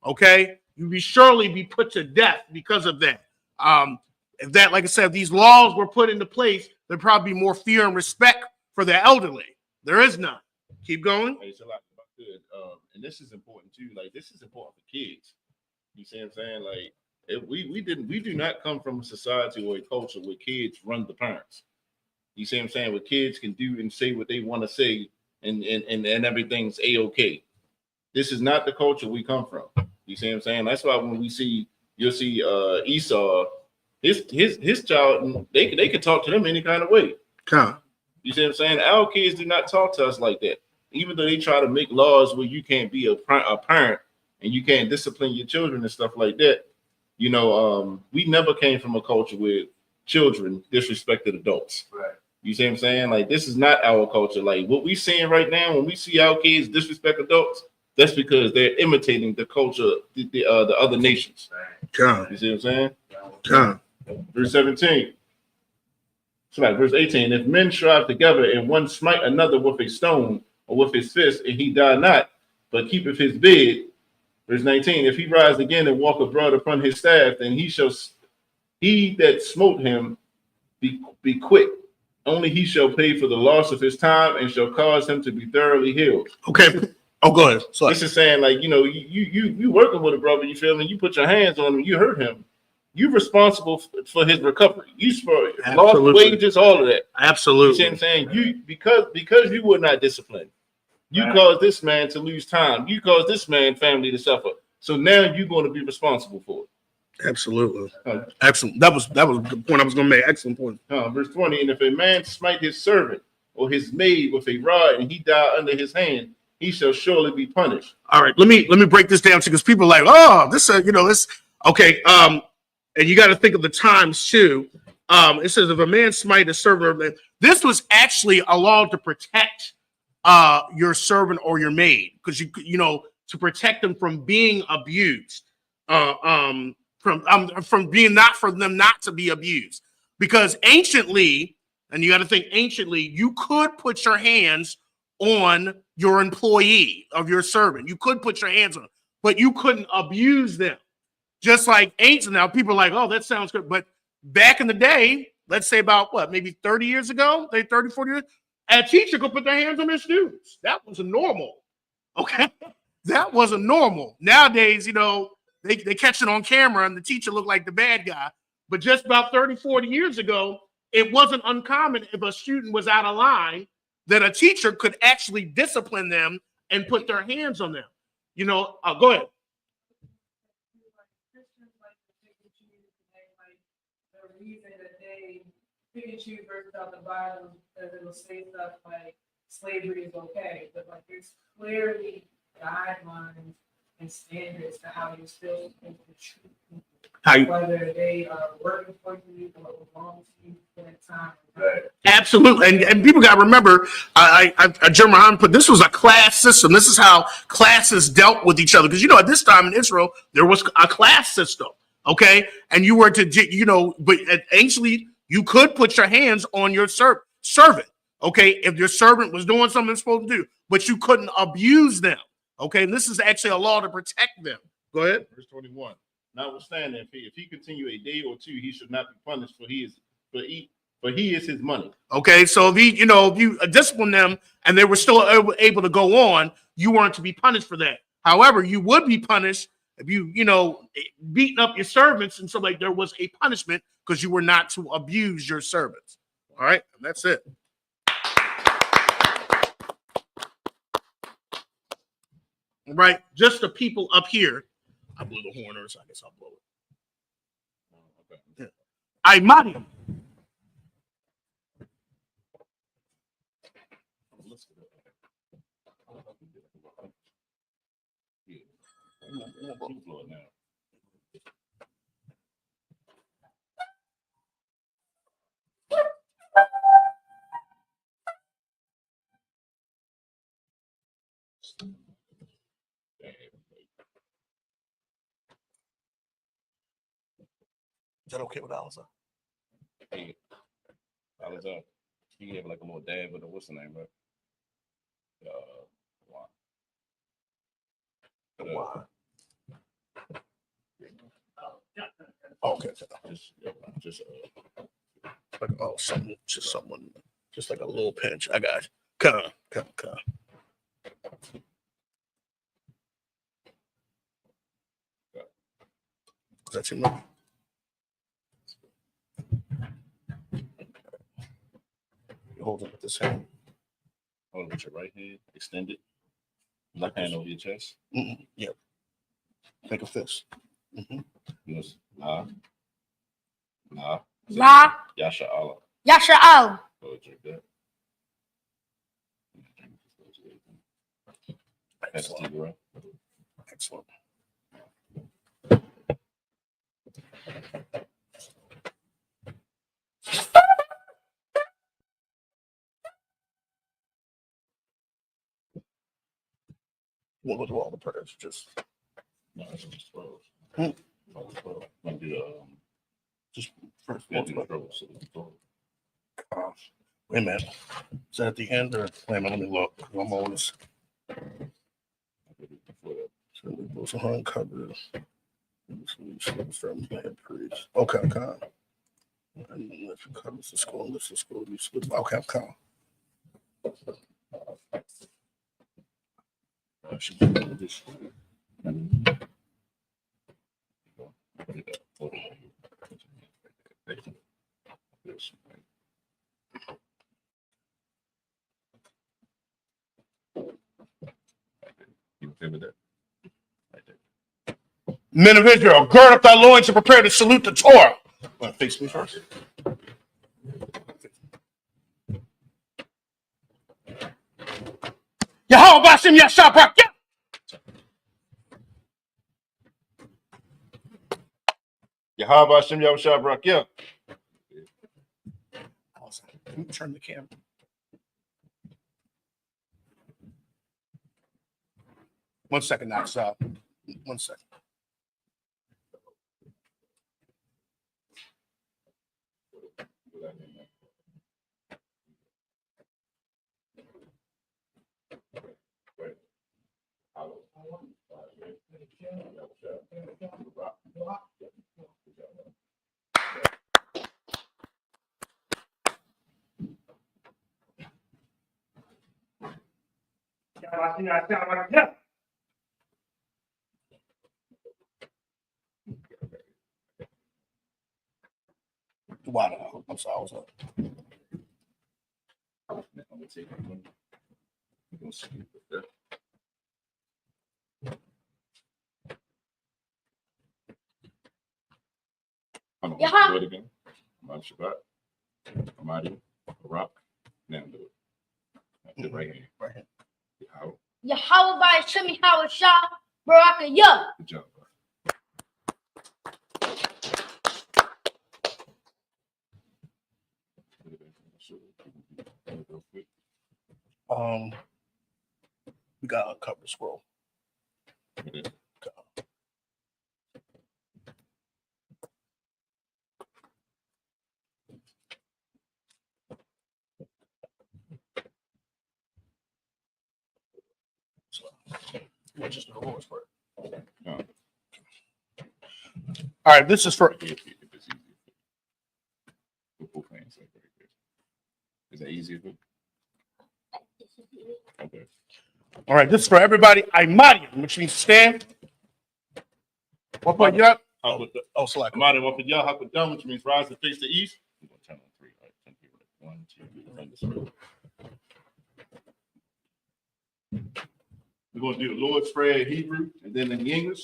Okay, you be surely be put to death because of that. If that, like I said, if these laws were put into place, there'd probably be more fear and respect for the elderly. There is none. Keep going. Hey, it's a lot good. And this is important too. Like, this is important for kids. You see what I'm saying? Like, we do not come from a society or a culture where kids run the parents. You see what I'm saying? Where kids can do and say what they want to say, and everything's a-okay. This is not the culture we come from. You see what I'm saying? That's why when you'll see Esau. His child, they could talk to them any kind of way. You see what I'm saying? Our kids do not talk to us like that. Even though they try to make laws where you can't be a parent and you can't discipline your children and stuff like that. We never came from a culture where children disrespected adults. Right. You see what I'm saying? Like, this is not our culture. Like, what we seeing right now, when we see our kids disrespect adults, that's because they're imitating the culture, the other nations. Come. You see what I'm saying? Come. Verse 17. Verse 18. If men strive together and one smite another with a stone or with his fist, and he die not, but keepeth his bed. Verse 19. If he rise again and walk abroad upon his staff, then he that smote him be quit. Only he shall pay for the loss of his time and shall cause him to be thoroughly healed. Okay. Oh, go ahead. Sorry. This is saying, like, you working with a brother, you feel me? You put your hands on him, you hurt him. You're responsible for his recovery. You lost wages, all of that. Absolutely. You see what I'm saying? You because you were not disciplined. You caused this man to lose time. You caused this man family to suffer. So now you're going to be responsible for it. Absolutely. Excellent. That was the point I was going to make. Excellent point. Verse 20. And if a man smite his servant or his maid with a rod and he die under his hand, he shall surely be punished. All right. Let me break this down because people are like, oh, this okay. And you got to think of the times too. It says if a man smite a servant, this was actually a law to protect your servant or your maid, because to protect them from being abused, from being for them not to be abused. Because anciently, and you got to think anciently, you could put your hands on your employee of your servant. You could put your hands on them, but you couldn't abuse them. Just like ancient now, people are like, oh, that sounds good. But back in the day, let's say about maybe 30 years ago, 30, 40 years, a teacher could put their hands on their students. That was normal. Okay. That wasn't normal. Nowadays, they catch it on camera and the teacher looked like the bad guy. But just about 30, 40 years ago, it wasn't uncommon if a student was out of line that a teacher could actually discipline them and put their hands on them. Go ahead. Reason that they pick and choose verses out the Bible because it'll say stuff like slavery is okay, but like there's clearly guidelines and standards to how you're still supposed to treat people, whether they are working for you or belong to you for that time. Right. Absolutely, and people got to remember, Jeremiah put this was a class system. This is how classes dealt with each other, because at this time in Israel there was a class system. Okay, and you were to, but anciently you could put your hands on your servant. Okay, if your servant was doing something they're supposed to do, but you couldn't abuse them. Okay, and this is actually a law to protect them. Go ahead. Verse 21. Notwithstanding, if he continue a day or two, he should not be punished, for he is his money. Okay, so if you discipline them and they were still able to go on, you weren't to be punished for that. However, you would be punished if you, beating up your servants and so like there was a punishment because you were not to abuse your servants. All right, and that's it. Right, just the people up here. I blew the horn, or so I guess I'll blow it. Yeah. I Mariam. Is that okay with Aliza? Hey, Aliza, he have like a little dab with a what's the name, bro? Why? Okay. Just Like, oh, something, just someone, just like a little pinch. I got you. Come. Is that too much? You hold it with this hand. hold it with your right hand, extend it. Left hand over your chest. Yep. Make a fist. Yes. Nah. La Yasha Allah. Yasha Al. Go drink that. Excellent. Right? Excellent. We'll go through all the prayers. Just No, it's just 12. Hmm. 12. Might do just first. yeah, do the 12. Wait a minute. Is that at the end or wait a minute? Let me look. I'm always so we both are uncovered. Okay, okay. And then if it covers the school, this is school. Okay, okay. Should be able to just You okay with that? Right there. Men of Israel, gird up thy loins and prepare to salute the Torah. Want to face me first? Yahweh Bashem Yashab Rakia. Yahweh Hashem Yahushua Barakia. Turn the camera. One second now, sir. 1 second. Wow, I'm sorry. I was up. Do it again. Ahmad Shabbat. Ahmadi. Rock. Now do it. Do right hand. Right hand. Yahweh. Yahweh by Shemi Hawashah Barakayah. Good job, bro. We got to uncover the scroll. Which is the Lord's Prayer. No. All right, this is for. If it's easy. Both hands like right there. Is that easy for you? Okay. All right, this is for everybody. Imadium, which means stand. What put you up? Oh, select. Imadium of Yah Hakadam, which means rise and face the east. We're going to turn on 3. Right? 1, 2, 3. This way. We're going to do the Lord's Prayer in Hebrew and then in English.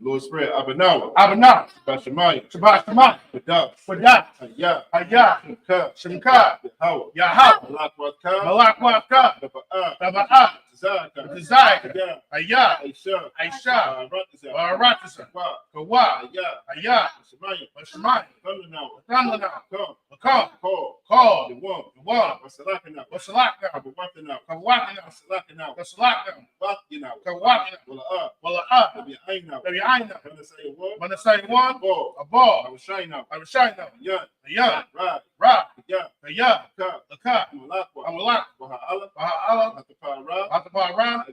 Lord's Prayer, Abanawa, Abana, Shabbat Shemayim, Shabbat Shema, Badah, Badah, Hayah, Hayah, Shemka, Shemka, Yahweh, Yahweh, Malak Wakah, Malak Waka, Taba'ah, Taba'ah, Tazaka, Desire, Hayah, Hayah, Aisha, Aisha, Baratazah, Baratazah, Kawa, Kawa, Hayah, Hayah, Shemayim, Shemayim, Thundernawa, Thundernawa, Come, Come, Call, Call, the one, Wasalakanawa, Wasalakna, Kabawatanawa, Kawakna, Wasalakanawa, Wasalakna, Wakinawa, Kawakna, Wala'ah, Wala'ah, Tabi'ainawa, Tabi'aina, Tabi'ainawa, when I say one, Ball, a ball, Awashainawa, I was shining out, Yan, a young, Rad, Ra, Yah, a young, Ka, a car, Malakwa, I will lock, Baha'ala, Baha'ala, Hatapara, Atapara,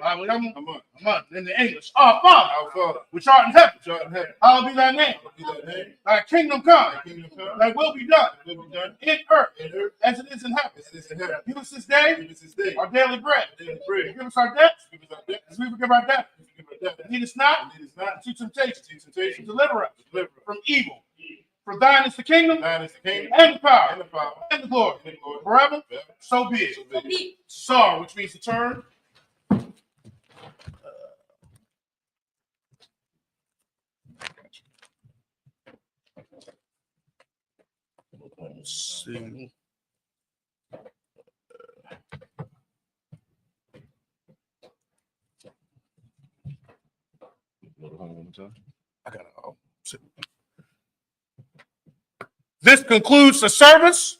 I will young, Aman, a month, in the English, our Father, our Father, which art in heaven, which art in heaven, hallowed be thy name, hallowed be thy name, thy kingdom come, thy kingdom come, thy will be done, thy will be done in earth, in earth as it is in heaven. as it is in heaven. Give us this day Give us this day our daily bread. our daily bread. Give us our debts, Give us our debts, as we forgive our debtors. forgive our debts, And lead us not and lead us not into temptation, into temptation, deliver us deliver us from evil. For thine is the kingdom, thine is the kingdom, and the power, and the power, and the glory, and the glory, forever. forever. So be it. So be it. Sar, which means to turn. Let's see. I gotta. This concludes the service.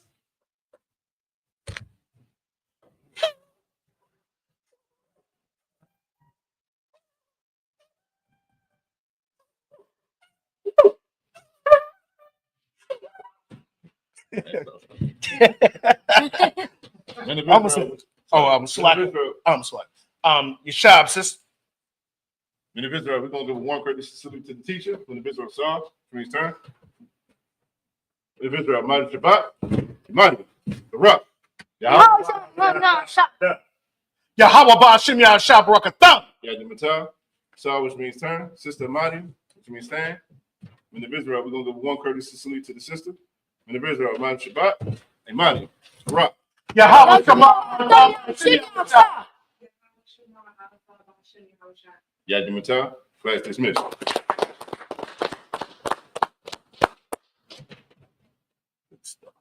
I'm slack. I'm slack. Yashab, sis. When the visitor, we're going to give one courtesy salute to the teacher. When the visitor saw, from his turn. When the visitor, Mighty Shabbat, Mighty, the Rock. Yahweh Ba'ashim Yahshab Barakatham. Yad Matah, Saw, which means turn. Sister Mighty, which means stand. When the visitor, we're going to give one courtesy salute to the sister. When the visitor, Mighty Shabbat, Mighty, the Rock. Yahweh Yad Matah, class dismissed. Good stuff.